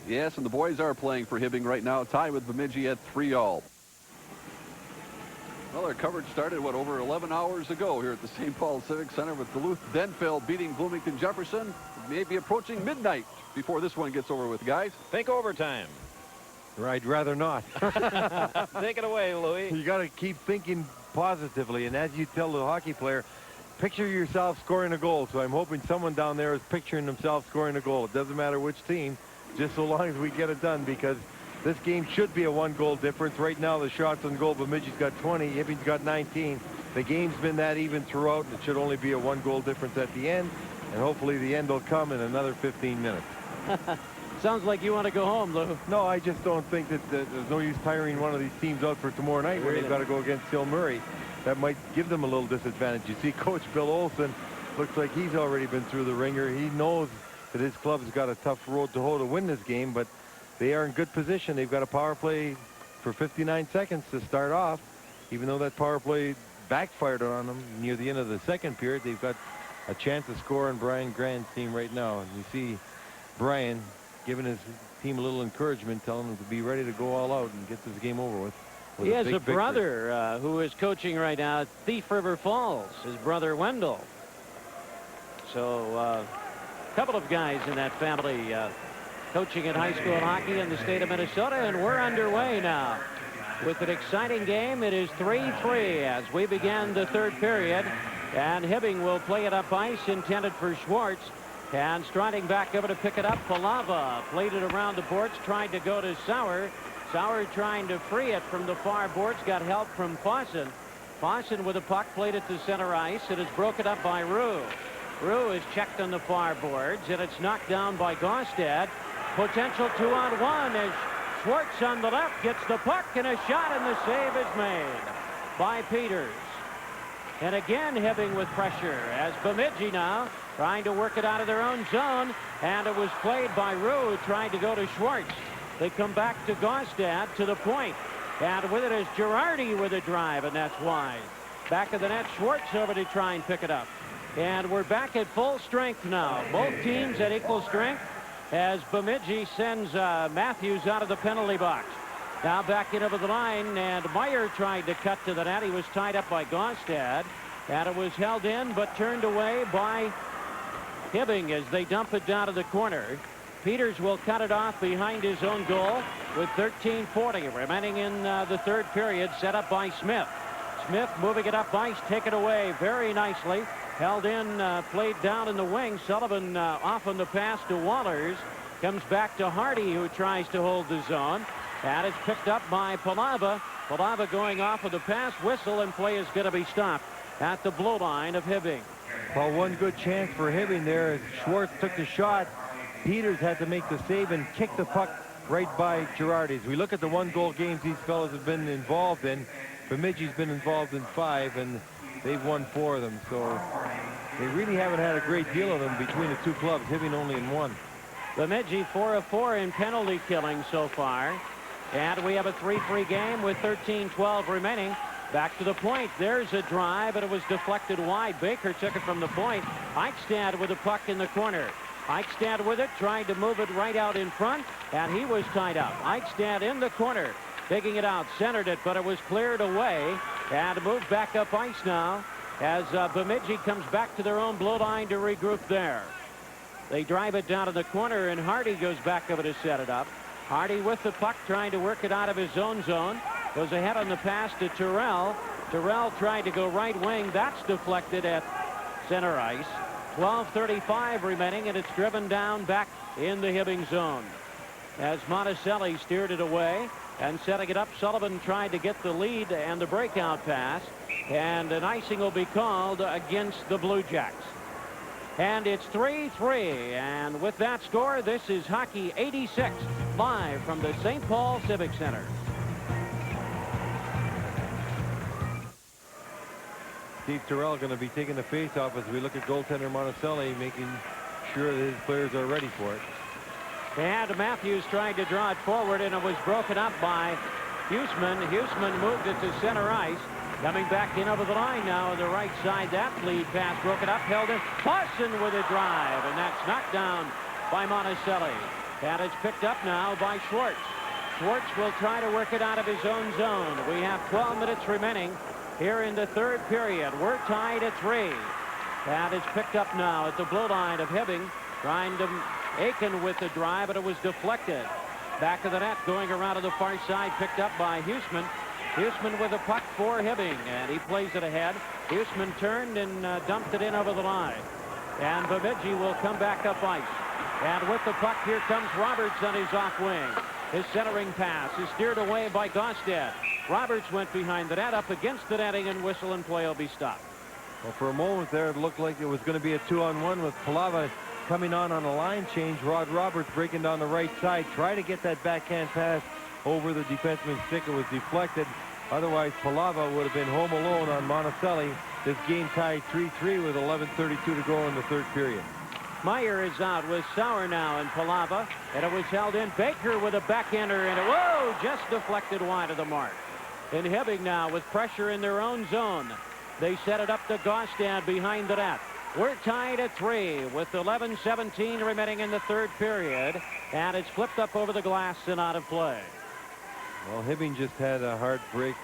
Yes, and the boys are playing for Hibbing right now, tied with Bemidji at 3-all. Well, our coverage started, over 11 hours ago here at the St. Paul Civic Center with Duluth-Denfeld beating Bloomington-Jefferson. It may be approaching midnight before this one gets over with, guys. Think overtime. I'd rather not. Take it away, Louie. You got to keep thinking positively, and as you tell the hockey player, picture yourself scoring a goal. So I'm hoping someone down there is picturing themselves scoring a goal. It doesn't matter which team, just so long as we get it done, because this game should be a 1-goal difference. Right now, the shots on goal, Bemidji's got 20, Hibbing's got 19. The game's been that even throughout. It should only be a 1-goal difference at the end, and hopefully the end will come in another 15 minutes. Sounds like you want to go home, Lou. No, I just don't think that there's no use tiring one of these teams out for tomorrow night when they've got to go against Phil Murray. That might give them a little disadvantage. You see, Coach Bill Olson looks like he's already been through the ringer. He knows that his club's got a tough road to hoe to win this game, but they are in good position. They've got a power play for 59 seconds to start off. Even though that power play backfired on them near the end of the second period, they've got a chance to score on Brian Grand's team right now. And you see Brian giving his team a little encouragement, telling them to be ready to go all out and get this game over with. He has a brother who is coaching right now at Thief River Falls, his brother Wendell. So a couple of guys in that family coaching at high school hockey in the state of Minnesota, and we're underway now with an exciting game. It is 3-3 as we begin the third period, and Hibbing will play it up ice, intended for Schwartz. And striding back over to pick it up, Palava played it around the boards, tried to go to Sauer. Sauer trying to free it from the far boards, got help from Fawson. Fawson with a puck, played it to center ice. It is broken up by Rue. Rue is checked on the far boards, and it's knocked down by Gaustad. Potential 2-on-1 as Schwartz on the left gets the puck, and a shot, and the save is made by Peters. And again, Hibbing with pressure as Bemidji now trying to work it out of their own zone, and it was played by Rue trying to go to Schwartz. They come back to Gaustad to the point, and with it is Girardi with a drive, and that's wide. Back of the net, Schwartz over to try and pick it up. And we're back at full strength now. Both teams at equal strength as Bemidji sends Matthews out of the penalty box. Now back in over the line, and Meyer tried to cut to the net. He was tied up by Gaustad, and it was held in but turned away by Hibbing as they dump it down to the corner. Peters will cut it off behind his own goal with 13:40 remaining in the third period, set up by Smith. Smith moving it up ice, take it away very nicely. Held in, played down in the wing. Sullivan off on the pass to Wallers. Comes back to Hardy, who tries to hold the zone. And it's picked up by Palava. Palava going off of the pass whistle, and play is going to be stopped at the blue line of Hibbing. Well, one good chance for Hibbing there as Schwartz took the shot. Peters had to make the save and kick the puck right by Girardi. As we look at the one-goal games these fellas have been involved in, Bemidji's been involved in 5, and they've won 4 of them. So they really haven't had a great deal of them between the two clubs, Hibbing only in 1. Bemidji 4 of 4 in penalty killing so far. And we have a 3-3 game with 13:12 remaining. Back to the point. There's a drive, and it was deflected wide. Baker took it from the point. Eichstad with the puck in the corner. Eichstad with it, trying to move it right out in front, and he was tied up. Eichstad in the corner, digging it out, centered it, but it was cleared away, and moved back up ice now as Bemidji comes back to their own blue line to regroup there. They drive it down to the corner, and Hardy goes back over to set it up. Hardy with the puck, trying to work it out of his own zone. Goes ahead on the pass to Terrell. Terrell tried to go right wing. That's deflected at center ice. 12:35 remaining, and it's driven down back in the Hibbing zone. As Monticelli steered it away and setting it up, Sullivan tried to get the lead and the breakout pass, and an icing will be called against the Blue Jacks. And it's 3-3, and with that score, this is Hockey 86, live from the St. Paul Civic Center. Steve Terrell going to be taking the face-off as we look at goaltender Monticelli, making sure that his players are ready for it. And Matthews tried to draw it forward, and it was broken up by Huseman. Huseman moved it to center ice. Coming back in over the line now on the right side. That lead pass broken up, held in. Paulson with a drive, and that's knocked down by Monticelli. And it's picked up now by Schwartz. Schwartz will try to work it out of his own zone. We have 12 minutes remaining here in the third period. We're tied at 3. And it's picked up now at the blue line of Hibbing. Trying to Aiken with the drive, but it was deflected. Back of the net, going around to the far side, picked up by Huseman. Huseman with a puck for Hibbing, and he plays it ahead. Huseman turned and dumped it in over the line. And Bemidji will come back up ice. And with the puck, here comes Roberts on his off wing. His centering pass is steered away by Gaustad. Roberts went behind the net, up against the netting, and whistle and play will be stopped. Well, for a moment there, it looked like it was going to be a 2-on-1 with Palava coming on a line change. Rod Roberts breaking down the right side, try to get that backhand pass over the defenseman's stick. It was deflected. Otherwise, Palava would have been home alone on Monticelli. This game tied 3-3 with 11:32 to go in the third period. Meyer is out with Sauer now and Palava, and it was held in. Baker with a backhander, and whoa, just deflected wide of the mark. And Hibbing now with pressure in their own zone. They set it up to Gaustad behind the net. We're tied at 3 with 11:17 remaining in the third period, and it's flipped up over the glass and out of play. Well, Hibbing just had a hard break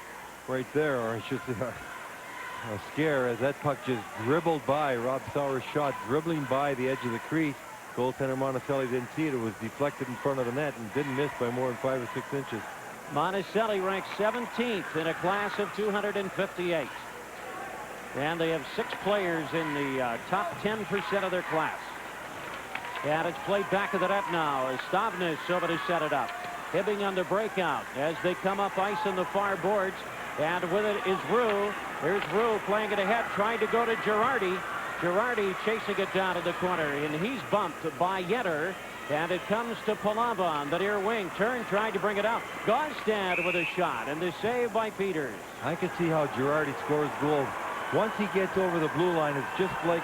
right there, or I should say a scare, as that puck just dribbled by. Rob Sauer's shot dribbling by the edge of the crease. Goaltender Monticelli didn't see it. It was deflected in front of the net and didn't miss by more than 5 or 6 inches. Monticelli ranks 17th in a class of 258. And they have 6 players in the top 10% of their class. And it's played back of the net now as Stavnes over to set it up. Hibbing on the breakout as they come up ice on the far boards. And with it is Rue. Here's Rue playing it ahead, trying to go to Girardi. Girardi chasing it down to the corner, and he's bumped by Yetter. And it comes to Palava on the near wing. Turn tried to bring it out. Gonstad with a shot, and the save by Peters. I can see how Girardi scores goals. Once he gets over the blue line, it's just like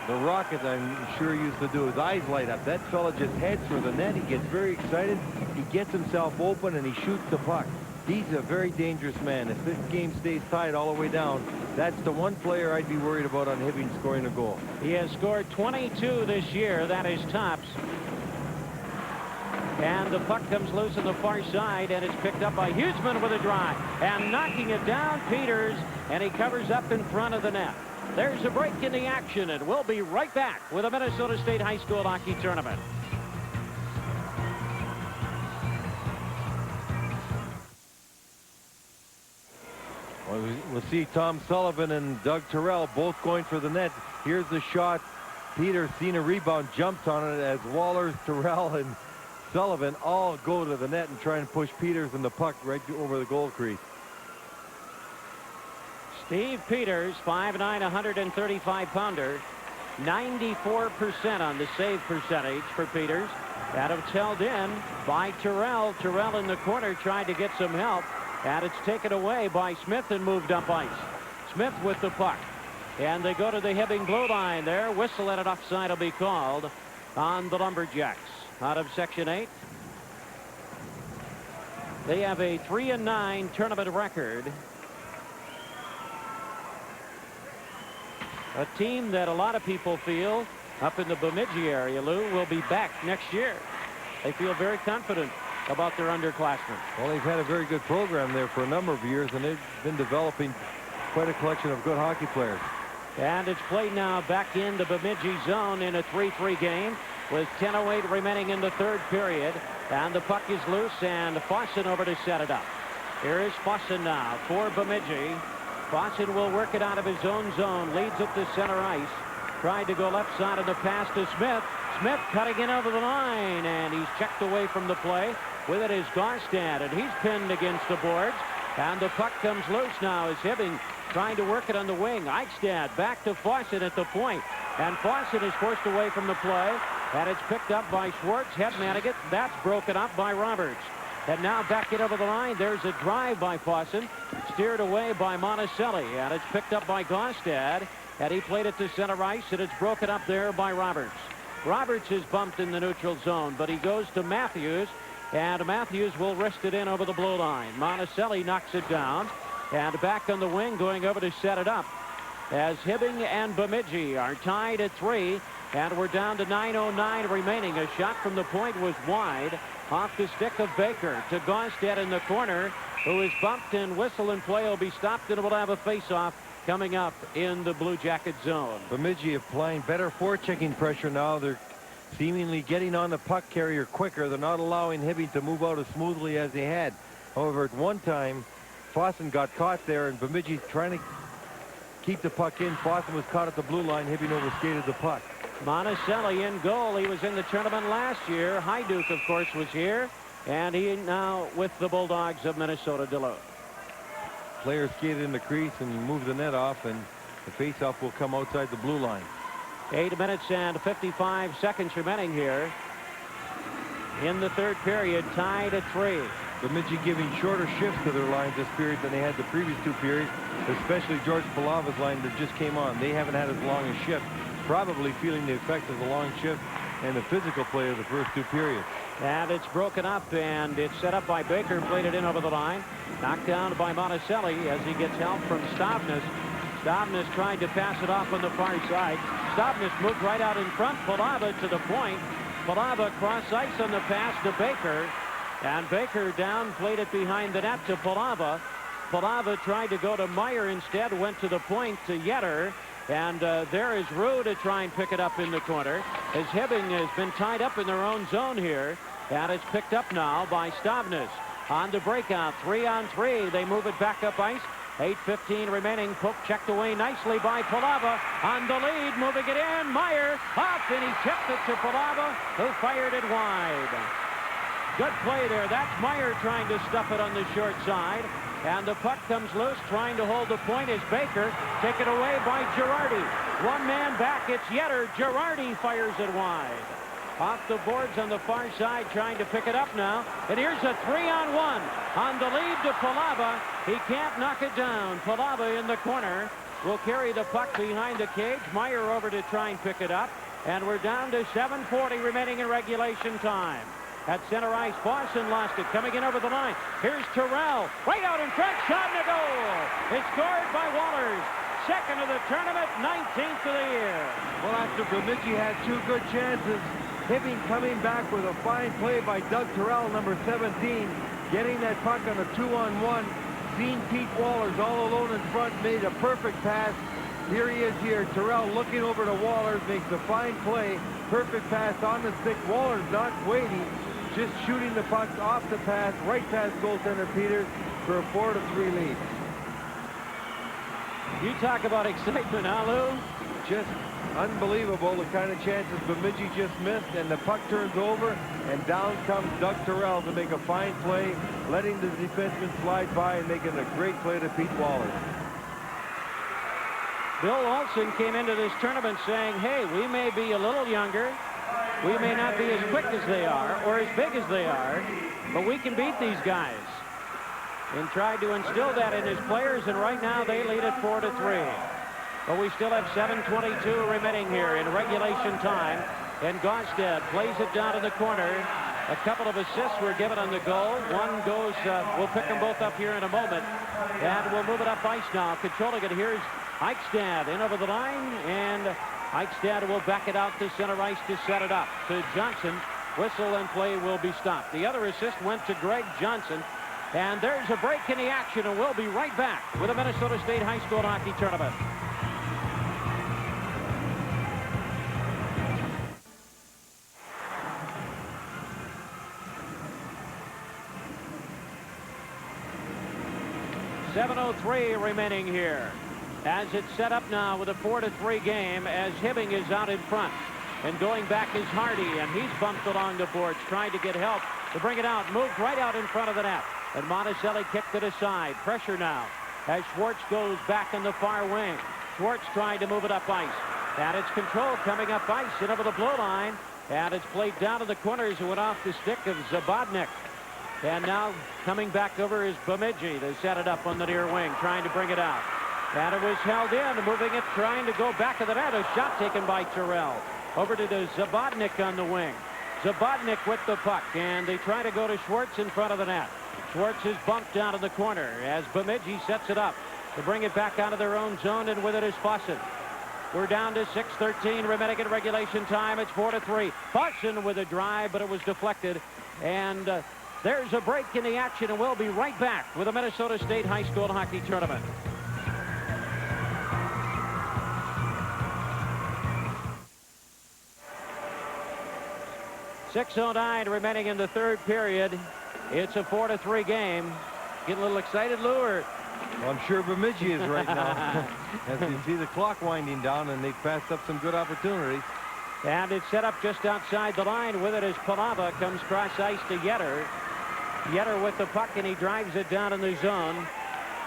the Rocket, I'm sure, used to do. His eyes light up. That fella just heads for the net. He gets very excited. He gets himself open, and he shoots the puck. He's a very dangerous man. If this game stays tied all the way down, that's the one player I'd be worried about on Hibbing scoring a goal. He has scored 22 this year. That is tops. And the puck comes loose on the far side, and it's picked up by Huseman with a drive. And knocking it down, Peters, and he covers up in front of the net. There's a break in the action, and we'll be right back with a Minnesota State High School Hockey Tournament. Well, we'll see Tom Sullivan and Doug Terrell both going for the net. Here's the shot. Peters seen a rebound, jumps on it as Waller, Terrell, and Sullivan all go to the net and try and push Peters and the puck right over the goal crease. Steve Peters, 5'9", 135-pounder, 94% on the save percentage for Peters. That was held in by Terrell. Terrell in the corner tried to get some help, and it's taken away by Smith and moved up ice. Smith with the puck, and they go to the Hibbing blue line there. Whistle and an offside will be called on the Lumberjacks. Out of Section 8. They have a 3-9 tournament record. A team that a lot of people feel up in the Bemidji area, Lou, will be back next year. They feel very confident about their underclassmen. Well, they've had a very good program there for a number of years, and they've been developing quite a collection of good hockey players. And it's played now back in the Bemidji zone in a 3-3 game with 10:08 remaining in the third period. And the puck is loose, and Fossen over to set it up. Here is Fossen now for Bemidji. Fossen will work it out of his own zone, leads it to center ice. Tried to go left side of the pass to Smith. Smith cutting in over the line, and he's checked away from the play. With it is Garstad, and he's pinned against the boards. And the puck comes loose now as Hibbing trying to work it on the wing. Eichstad back to Fossen at the point. And Fossen is forced away from the play. And it's picked up by Schwartz. Hedmanigat. That's broken up by Roberts. And now back it over the line. There's a drive by Fossen. Steered away by Monticelli. And it's picked up by Garstad. And he played it to center ice. And it's broken up there by Roberts. Roberts is bumped in the neutral zone. But he goes to Matthews. And Matthews will wrist it in over the blue line. Monticelli knocks it down. And back on the wing going over to set it up. As Hibbing and Bemidji are tied at 3. And we're down to 9:09 remaining. A shot from the point was wide. Off the stick of Baker to Gonstead in the corner, who is bumped, and whistle and play will be stopped, and we'll have a face-off coming up in the Blue Jacket zone. Bemidji applying better forechecking pressure now. They're seemingly getting on the puck carrier quicker. They're not allowing Hibbing to move out as smoothly as they had. However, at one time, Fossen got caught there, and Bemidji trying to keep the puck in. Fossen was caught at the blue line. Hibbing overskated the puck. Monticelli in goal. He was in the tournament last year. Hajduk, of course, was here. And he now with the Bulldogs of Minnesota Duluth. Player skated in the crease and moved the net off, and the faceoff will come outside the blue line. 8 minutes and 55 seconds remaining here in the third period, tied at 3. Bemidji giving shorter shifts to their lines this period than they had the previous two periods, especially George Palava's line that just came on. They haven't had as long a shift, probably feeling the effect of the long shift and the physical play of the first two periods. And it's broken up, and it's set up by Baker, played it in over the line. Knocked down by Monticelli as he gets help from Stavnes. Stavnes tried to pass it off on the far side. Stavnes moved right out in front. Palava to the point. Palava cross ice on the pass to Baker. And Baker down, played it behind the net to Palava. Palava tried to go to Meyer instead, went to the point to Yetter. And there is Rue to try and pick it up in the corner. As Hibbing has been tied up in their own zone here. And it's picked up now by Stavnes. On the breakout, 3-on-3. They move it back up ice. 8:15 remaining. Poke checked away nicely by Palava. On the lead, moving it in. Meyer off, and he tipped it to Palava, who fired it wide. Good play there. That's Meyer trying to stuff it on the short side. And the puck comes loose, trying to hold the point is Baker. Taken away by Girardi. One man back. It's Yetter. Girardi fires it wide. Off the boards on the far side, trying to pick it up now. And here's a 3-on-1 on the lead to Palava. He can't knock it down. Palava in the corner will carry the puck behind the cage. Meyer over to try and pick it up. And we're down to 7:40 remaining in regulation time. At center ice, Boston lost it. Coming in over the line. Here's Terrell. Right out in front. Shot and a goal. It's scored by Wallers. Second of the tournament, 19th of the year. Well, after Bemidji had two good chances, Hibbing coming back with a fine play by Doug Terrell, number 17, getting that puck on a 2-on-1. Seen Pete Wallers all alone in front, made a perfect pass. Here he is here. Terrell looking over to Wallers, makes a fine play. Perfect pass on the stick. Wallers not waiting, just shooting the puck off the pass, right past goaltender Peters for a 4-3 lead. You talk about excitement, huh, Lou? Just unbelievable, the kind of chances Bemidji just missed, and the puck turns over, and down comes Doug Terrell to make a fine play, letting the defenseman slide by and making a great play to Pete Wallers. Bill Olson came into this tournament saying, hey, we may be a little younger, we may not be as quick as they are, or as big as they are, but we can beat these guys. And tried to instill that in his players, and right now they lead at 4-3. But we still have 7:22 remaining here in regulation time. And Gaustad plays it down in the corner. A couple of assists were given on the goal. One goes, we'll pick them both up here in a moment. And we'll move it up ice now. Controlling it, here's Eichstad in over the line. And Eichstad will back it out to center ice to set it up to Johnson. Whistle and play will be stopped. The other assist went to Greg Johnson. And there's a break in the action, and we'll be right back with the Minnesota State High School Hockey Tournament. .7:03 remaining here. As it's set up now with a 4-3 game, as Hibbing is out in front. And going back is Hardy, and he's bumped along the boards, trying to get help to bring it out. Moved right out in front of the net. And Monticelli kicked it aside. Pressure now as Schwartz goes back in the far wing. Schwartz trying to move it up ice. And it's Control coming up ice and over the blue line. And it's played down to the corners. It went off the stick of Zabodnik. And now coming back over is Bemidji. They set it up on the near wing, trying to bring it out. And it was held in, moving it, trying to go back of the net. A shot taken by Terrell. Over to the Zabodnik on the wing. Zabodnik with the puck, and they try to go to Schwartz in front of the net. Schwartz is bumped down in the corner as Bemidji sets it up to bring it back out of their own zone, and with it is Fossen. We're down to 6:13 remaining in regulation time. It's 4-3. Fossen with a drive, but it was deflected. And there's a break in the action, and we'll be right back with the Minnesota State High School Hockey Tournament. .6:09 remaining in the third period. It's a 4-3 game. Getting a little excited, Lou? Or? Well, I'm sure Bemidji is right now. As you see the clock winding down, and they've passed up some good opportunities. And it's set up just outside the line. With it as Palava comes cross ice to Yetter. Yetter with the puck, and he drives it down in the zone.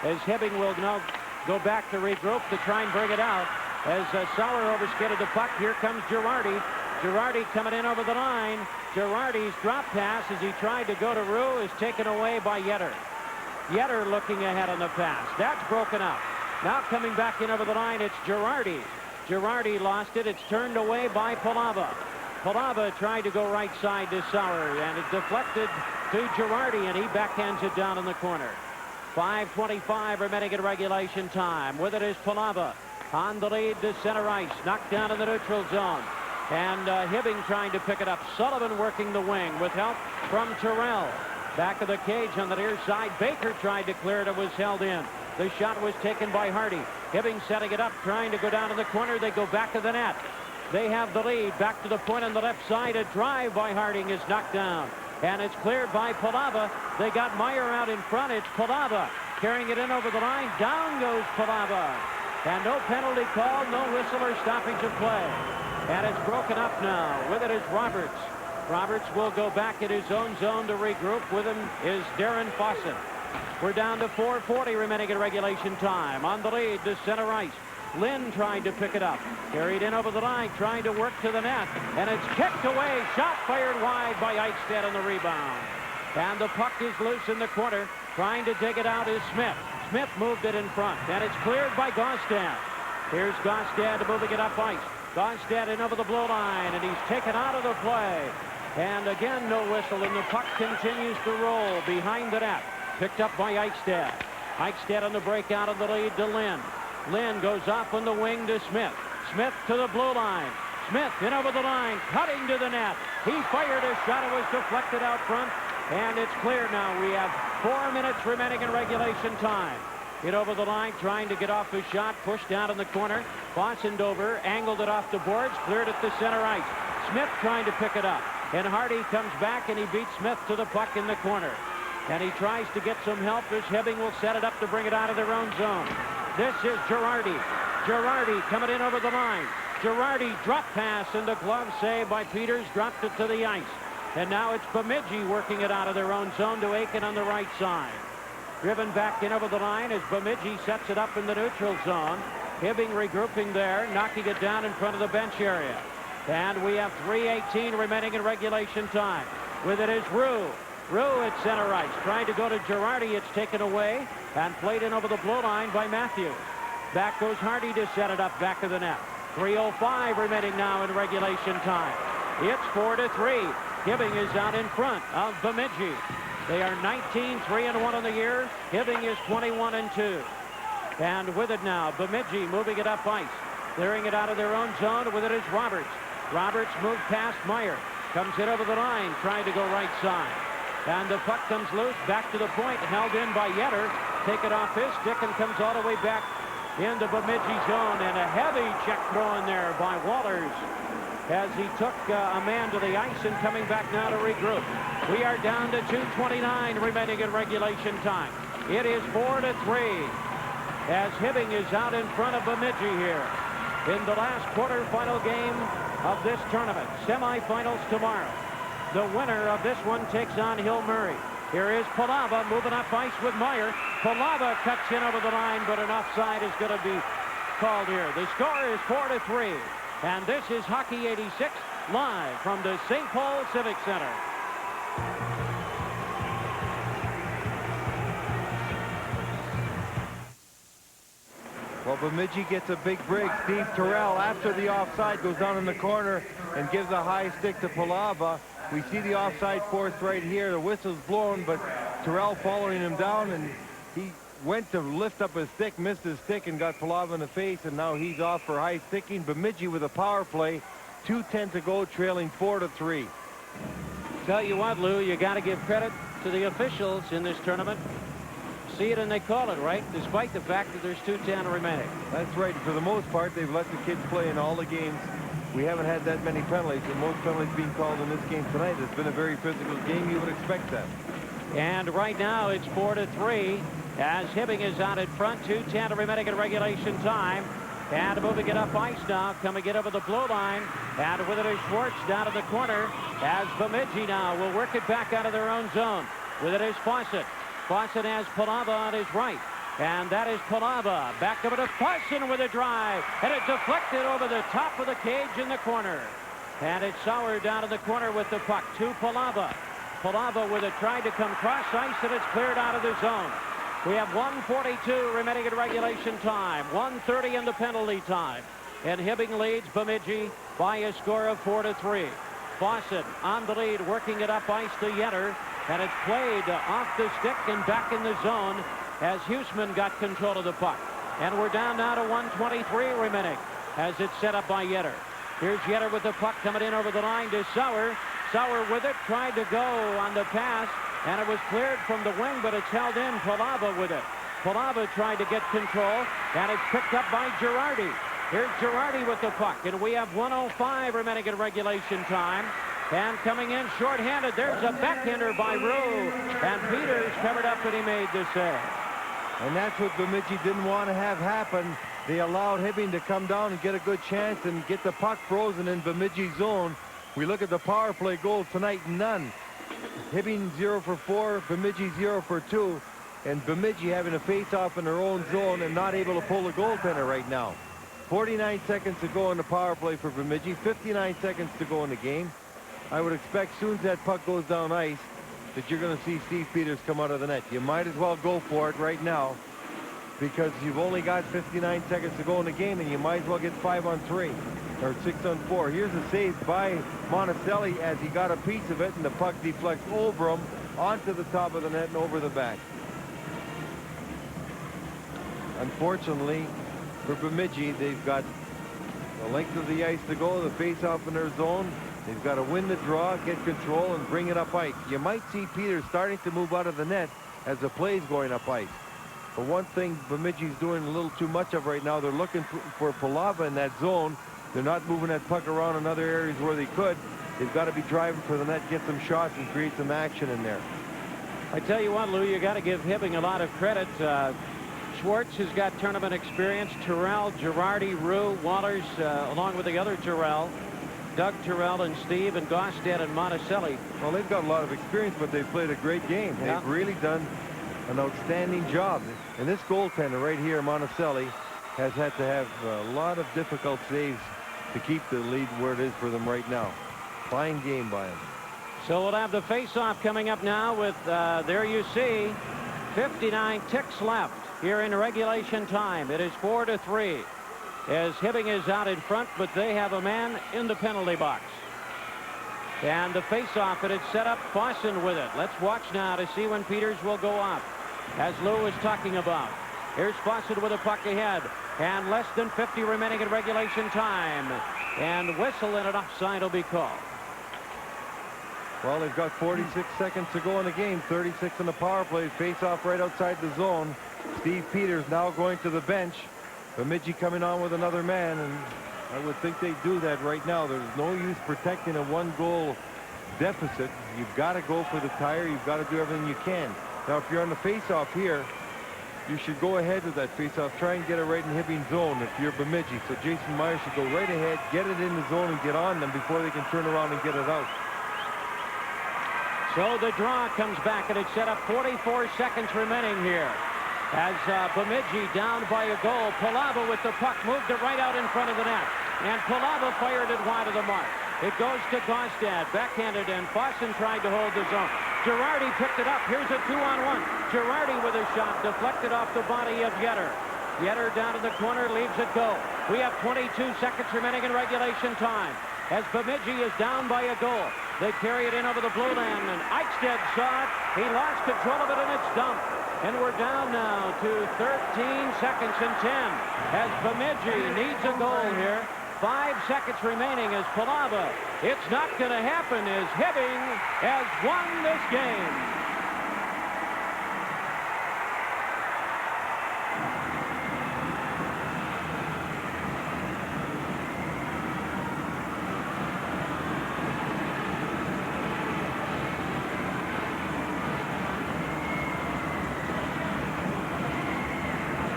As Hibbing will now go back to regroup to try and bring it out. As Sauer overskidded the puck, here comes Girardi. Girardi coming in over the line. Girardi's drop pass as he tried to go to Rue is taken away by Yetter. Yetter looking ahead on the pass. That's broken up. Now coming back in over the line, it's Girardi. Girardi lost it. It's turned away by Palava. Palava tried to go right side to Sauer, and it deflected to Girardi, and he backhands it down in the corner. 5:25 remaining in regulation time. With it is Palava on the lead to center ice. Knocked down in the neutral zone. And Hibbing trying to pick it up. Sullivan working the wing with help from Terrell. Back of the cage on the near side. Baker tried to clear it. It was held in. The shot was taken by Hardy. Hibbing setting it up, trying to go down to the corner. They go back to the net. They have the lead. Back to the point on the left side. A drive by Harding is knocked down. And it's cleared by Palava. They got Meyer out in front. It's Palava carrying it in over the line. Down goes Palava. And no penalty called, no whistle or stoppage of play. And it's broken up now. With it is Roberts. Roberts will go back in his own zone to regroup. With him is Darren Fossen. We're down to 4:40 remaining in regulation time. On the lead to center ice. Lynn trying to pick it up. Carried in over the line, trying to work to the net. And it's kicked away. Shot fired wide by Eichstätt on the rebound. And the puck is loose in the corner. Trying to dig it out is Smith. Smith moved it in front. And it's cleared by Gaustad. Here's Gaustad moving it up ice. Gaustad in over the blue line. And he's taken out of the play. And again, no whistle. And the puck continues to roll behind the net. Picked up by Eichstätt. Eichstätt on the breakout of the lead to Lynn. Lynn goes off on the wing to Smith. Smith to the blue line. Smith in over the line, cutting to the net. He fired a shot. It was deflected out front, and it's clear now. We have 4 minutes remaining in regulation time. Hit over the line, trying to get off his shot, pushed down in the corner. Bossendorfer angled it off the boards, cleared it to center ice. Smith trying to pick it up, and Hardy comes back, and he beats Smith to the puck in the corner. And he tries to get some help as Hibbing will set it up to bring it out of their own zone. This is Girardi. Girardi coming in over the line. Girardi drop pass, and the glove save by Peters dropped it to the ice. And now it's Bemidji working it out of their own zone to Aiken on the right side. Driven back in over the line as Bemidji sets it up in the neutral zone. Hibbing regrouping there, knocking it down in front of the bench area. And we have 3:18 remaining in regulation time. With it is Roux. Roux at center ice, trying to go to Girardi. It's taken away and played in over the blue line by Matthews. Back goes Hardy to set it up back of the net. 3:05 remaining now in regulation time. It's 4-3. Hibbing is out in front of Bemidji. They are 19-3-1 on the year. Hibbing is 21-2. And with it now, Bemidji moving it up ice. Clearing it out of their own zone. With it is Roberts. Roberts moved past Meyer. Comes in over the line, trying to go right side. And the puck comes loose, back to the point, held in by Yetter. Take it off his stick and comes all the way back into Bemidji zone. And a heavy check throw in there by Walters as he took a man to the ice and coming back now to regroup. We are down to 2:29 remaining in regulation time. It is 4-3 as Hibbing is out in front of Bemidji here in the last quarterfinal game of this tournament. Semifinals tomorrow. The winner of this one takes on Hill Murray. Here is Palava moving up ice with Meyer. Palava cuts in over the line, but an offside is going to be called here. The score is 4-3. And this is Hockey 86 live from the St. Paul Civic Center. Well, Bemidji gets a big break. Steve Terrell, after the offside, goes down in the corner and gives a high stick to Palava. We see the offside force right here. The whistle's blown, but Terrell following him down, and he went to lift up his stick, missed his stick, and got Palava in the face, and now he's off for high sticking. Bemidji with a power play. 2:10 to go, trailing 4-3. Tell you what, Lou, you got to give credit to the officials in this tournament. See it and they call it, right? Despite the fact that there's 2:10 remaining. That's right. For the most part, they've let the kids play in all the games. We haven't had that many penalties, and most penalties being called in this game tonight. It's been a very physical game. You would expect that. And right now it's 4-3 as Hibbing is out in front. 2:10 remaining in regulation time. And moving it up ice now, coming in over the blue line. And with it is Schwartz down in the corner as Bemidji now will work it back out of their own zone. With it is Fawcett. Fawcett has Palava on his right. And that is Palava. Back over to Fawcett with a drive. And it deflected over the top of the cage in the corner. And it's Sauer down in the corner with the puck to Palava. Palava with it trying to come cross ice, and it's cleared out of the zone. We have 1:42 remaining in regulation time. 1:30 in the penalty time. And Hibbing leads Bemidji by a score of 4-3. Fawcett on the lead, working it up ice to Yetter. And it's played off the stick and back in the zone as Huseman got control of the puck. And we're down now to 1:23 remaining as it's set up by Yetter. Here's Yetter with the puck coming in over the line to Sauer. Sauer with it, tried to go on the pass, and it was cleared from the wing, but it's held in. Palava with it. Palava tried to get control, and it's picked up by Girardi. Here's Girardi with the puck, and we have 1:05 remaining in regulation time. And coming in shorthanded, there's a backhander by Roux, and Peters covered up, and he made the save. And that's what Bemidji didn't want to have happen. They allowed Hibbing to come down and get a good chance and get the puck frozen in Bemidji's zone. We look at the power play goal tonight, none. Hibbing 0 for 4, Bemidji 0 for 2, and Bemidji having a face-off in their own zone and not able to pull the goaltender right now. 49 seconds to go in the power play for Bemidji. 59 seconds to go in the game. I would expect as soon as that puck goes down ice that you're going to see Steve Peters come out of the net. You might as well go for it right now because you've only got 59 seconds to go in the game, and you might as well get 5-on-3 or 6-on-4. Here's a save by Monticelli as he got a piece of it, and the puck deflects over him onto the top of the net and over the back. Unfortunately for Bemidji, they've got the length of the ice to go, the face-off in their zone. They've got to win the draw, get control, and bring it up ice. You might see Peters starting to move out of the net as the play's going up ice. But one thing Bemidji's doing a little too much of right now, they're looking for Palava in that zone. They're not moving that puck around in other areas where they could. They've got to be driving for the net, get some shots, and create some action in there. I tell you what, Lou, you got to give Hibbing a lot of credit. Schwartz has got tournament experience. Terrell, Girardi, Rue, Waters, along with the other Terrell. Doug Terrell and Steve and Gostad and Monticelli. Well, they've got a lot of experience, but they've played a great game. Yeah. They've really done an outstanding job. And this goaltender right here, Monticelli, has had to have a lot of difficult saves to keep the lead where it is for them right now. Fine game by him. So we'll have the face-off coming up now with, there you see, 59 ticks left here in regulation time. It is 4-3 as Hibbing is out in front, but they have a man in the penalty box. And the face-off, it is set up. Fossen with it. Let's watch now to see when Peters will go off, as Lou is talking about. Here's Fossen with a puck ahead, and less than 50 remaining in regulation time. And whistle and an offside will be called. Well, they've got 46 seconds to go in the game. 36 in the power play. Face-off right outside the zone. Steve Peters now going to the bench. Bemidji coming on with another man, and I would think they do that right now. There's no use protecting a one-goal deficit. You've got to go for the tire. You've got to do everything you can. Now, if you're on the face-off here, you should go ahead with that face-off. Try and get it right in Hibbing's zone if you're Bemidji. So Jason Meyer should go right ahead, get it in the zone, and get on them before they can turn around and get it out. So the draw comes back, and it's set up. 44 seconds remaining here. As Bemidji down by a goal. Palava with the puck moved it right out in front of the net. And Palava fired it wide of the mark. It goes to Gostad. Backhanded, and Fossen tried to hold the zone. Girardi picked it up. Here's a 2-on-1. Girardi with a shot deflected off the body of Yetter. Yetter down to the corner, leaves it go. We have 22 seconds remaining in regulation time. As Bemidji is down by a goal. They carry it in over the blue line, and Eichstead saw it. He lost control of it, and it's dumped. And we're down now to 13 seconds and 10 as Bemidji needs a goal here. 5 seconds remaining as Palava. It's not going to happen as Hibbing has won this game.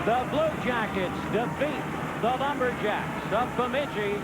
The Blue Jackets defeat the Lumberjacks of Bemidji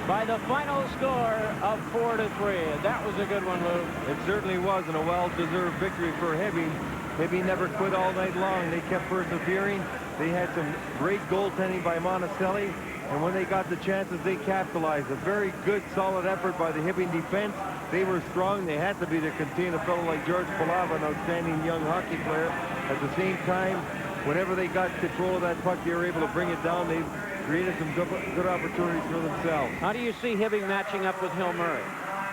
by the final score of 4-3. That was a good one, Lou. It certainly was, and a well-deserved victory for Hibbing. Hibbing never quit all night long. They kept persevering. They had some great goaltending by Monticelli, and when they got the chances, they capitalized. A very good, solid effort by the Hibbing defense. They were strong. They had to be to contain a fellow like George Palava, an outstanding young hockey player. At the same time, whenever they got control of that puck, they were able to bring it down. They created some good opportunities for themselves. How do you see Hibbing matching up with Hill Murray?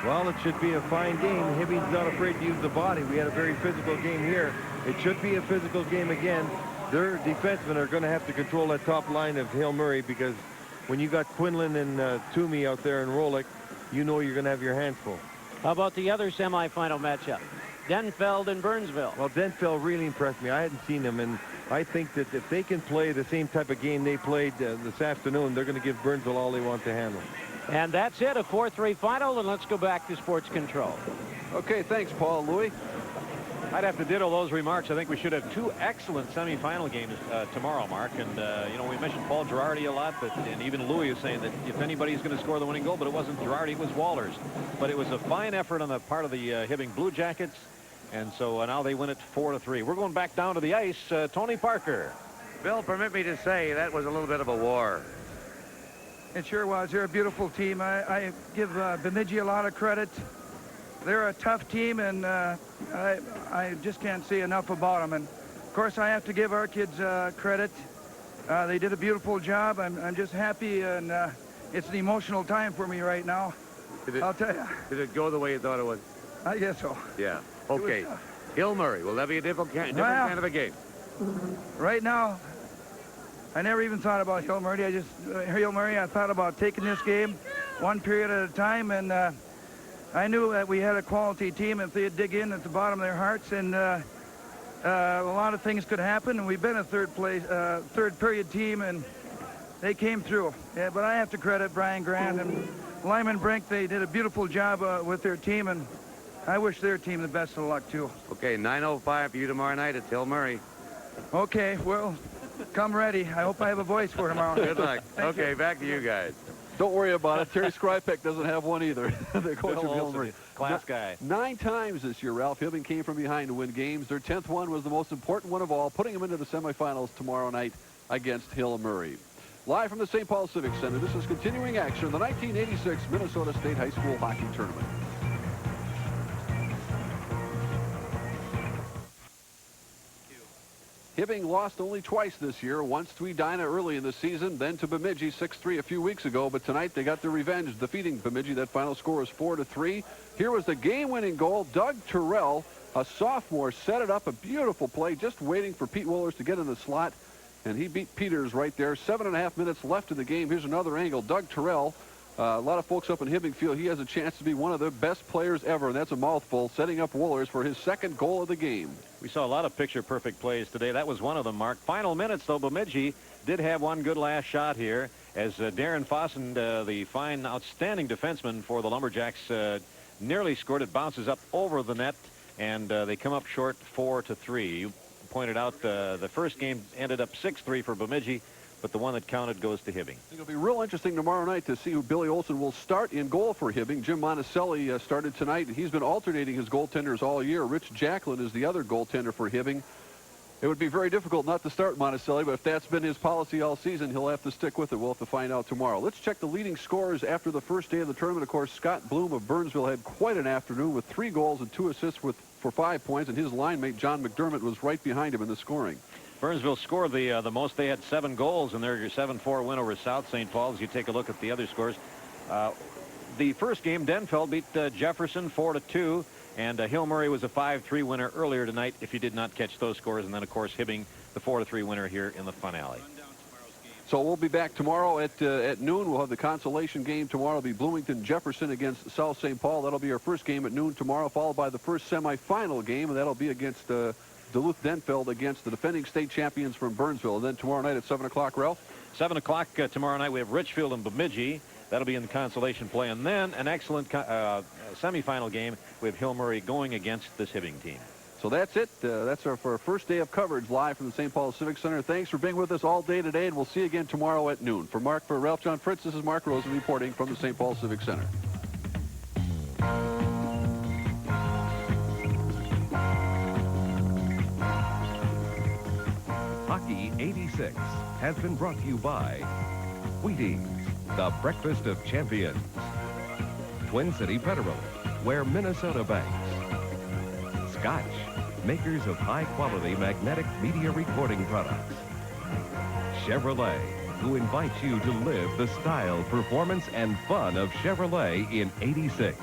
Well, it should be a fine game. Hibbing's not afraid to use the body. We had a very physical game here. It should be a physical game again. Their defensemen are going to have to control that top line of Hill Murray, because when you got Quinlan and Toomey out there in Rolick, you know you're going to have your hands full. How about the other semifinal matchup? Denfeld and Burnsville. Well, Denfeld really impressed me. I hadn't seen them, and I think that if they can play the same type of game they played this afternoon, they're going to give Burnsville all they want to handle. And that's it, a 4-3 final, and let's go back to Sports Control. Okay, thanks, Paul. Louis? I'd have to ditto those remarks. I think we should have 2 excellent semifinal games tomorrow, Mark. And, you know, we mentioned Paul Girardi a lot, and even Louis is saying that if anybody's going to score the winning goal, but it wasn't Girardi, it was Walters. But it was a fine effort on the part of the Hibbing Blue Jackets. And so now they win it 4-3. We're going back down to the ice. Tony Parker. Bill, permit me to say that was a little bit of a war. It sure was. They're a beautiful team. I give Bemidji a lot of credit. They're a tough team, and I just can't say enough about them. And, of course, I have to give our kids credit. They did a beautiful job. I'm just happy, and it's an emotional time for me right now. I'll tell you. Did it go the way you thought it would? I guess so. Yeah. Okay. Hill Murray, will that be a different kind of a game? Right now, I never even thought about Hill Murray. I thought about taking this game one period at a time, and I knew that we had a quality team if they'd dig in at the bottom of their hearts, and a lot of things could happen. And we've been a third period team, and they came through. Yeah, but I have to credit Brian Grant and Lyman Brink. They did a beautiful job with their team, and I wish their team the best of luck too. Okay, 9:05 for you tomorrow night at Hill Murray. Okay, well, come ready. I hope I have a voice for tomorrow. Good luck. Okay, back to you guys. Don't worry about it. Terry Skrypek doesn't have one either. The coach of Hill Murray. Class guy. 9 times this year, Ralph. Hibbing came from behind to win games. Their 10th one was the most important one of all, putting them into the semifinals tomorrow night against Hill Murray. Live from the St. Paul Civic Center, this is continuing action in the 1986 Minnesota State High School Hockey Tournament. Hibbing lost only twice this year, once to Edina early in the season, then to Bemidji 6-3 a few weeks ago. But tonight they got their revenge, defeating Bemidji. That final score is 4-3. Here was the game-winning goal. Doug Terrell, a sophomore, set it up. A beautiful play, just waiting for Pete Wohlers to get in the slot. And he beat Peters right there. 7.5 minutes left in the game. Here's another angle. Doug Terrell, a lot of folks up in Hibbing feel he has a chance to be one of the best players ever, and that's a mouthful, setting up Wohlers for his second goal of the game. We saw a lot of picture-perfect plays today. That was one of them, Mark. Final minutes, though, Bemidji did have one good last shot here as Darren Fossen, the fine, outstanding defenseman for the Lumberjacks, nearly scored. It bounces up over the net, and they come up short 4-3. You pointed out the first game ended up 6-3 for Bemidji, but the one that counted goes to Hibbing. It'll be real interesting tomorrow night to see who Billy Olson will start in goal for Hibbing. Jim Monticelli started tonight, and he's been alternating his goaltenders all year. Rich Jacklin is the other goaltender for Hibbing. It would be very difficult not to start Monticelli, but if that's been his policy all season, he'll have to stick with it. We'll have to find out tomorrow. Let's check the leading scorers after the first day of the tournament. Of course, Scott Bloom of Burnsville had quite an afternoon with 3 goals and 2 assists for 5 points, and his line mate John McDermott was right behind him in the scoring. Burnsville scored the most. They had 7 goals in their 7-4 win over South St. Paul. As you take a look at the other scores, the first game, Denfeld beat Jefferson 4-2, and Hill Murray was a 5-3 winner earlier tonight, if you did not catch those scores. And then, of course, Hibbing, the 4-3 winner here in the finale. So we'll be back tomorrow at noon. We'll have the consolation game tomorrow. It'll be Bloomington Jefferson against South St. Paul. That'll be our first game at noon tomorrow, followed by the first semifinal game, and that'll be against Duluth Denfeld against the defending state champions from Burnsville. And then tomorrow night at 7 o'clock, Ralph? 7 o'clock tomorrow night, we have Richfield and Bemidji. That'll be in the consolation play. And then an excellent semifinal game with Hill Murray going against this Hibbing team. So that's it. That's our first day of coverage live from the St. Paul Civic Center. Thanks for being with us all day today, and we'll see you again tomorrow at noon. For Ralph John Fritz, this is Mark Rosen reporting from the St. Paul Civic Center. Hockey 86 has been brought to you by Wheaties, the breakfast of champions. Twin City Federal, where Minnesota banks. Scotch, makers of high-quality magnetic media recording products. Chevrolet, who invites you to live the style, performance, and fun of Chevrolet in 86.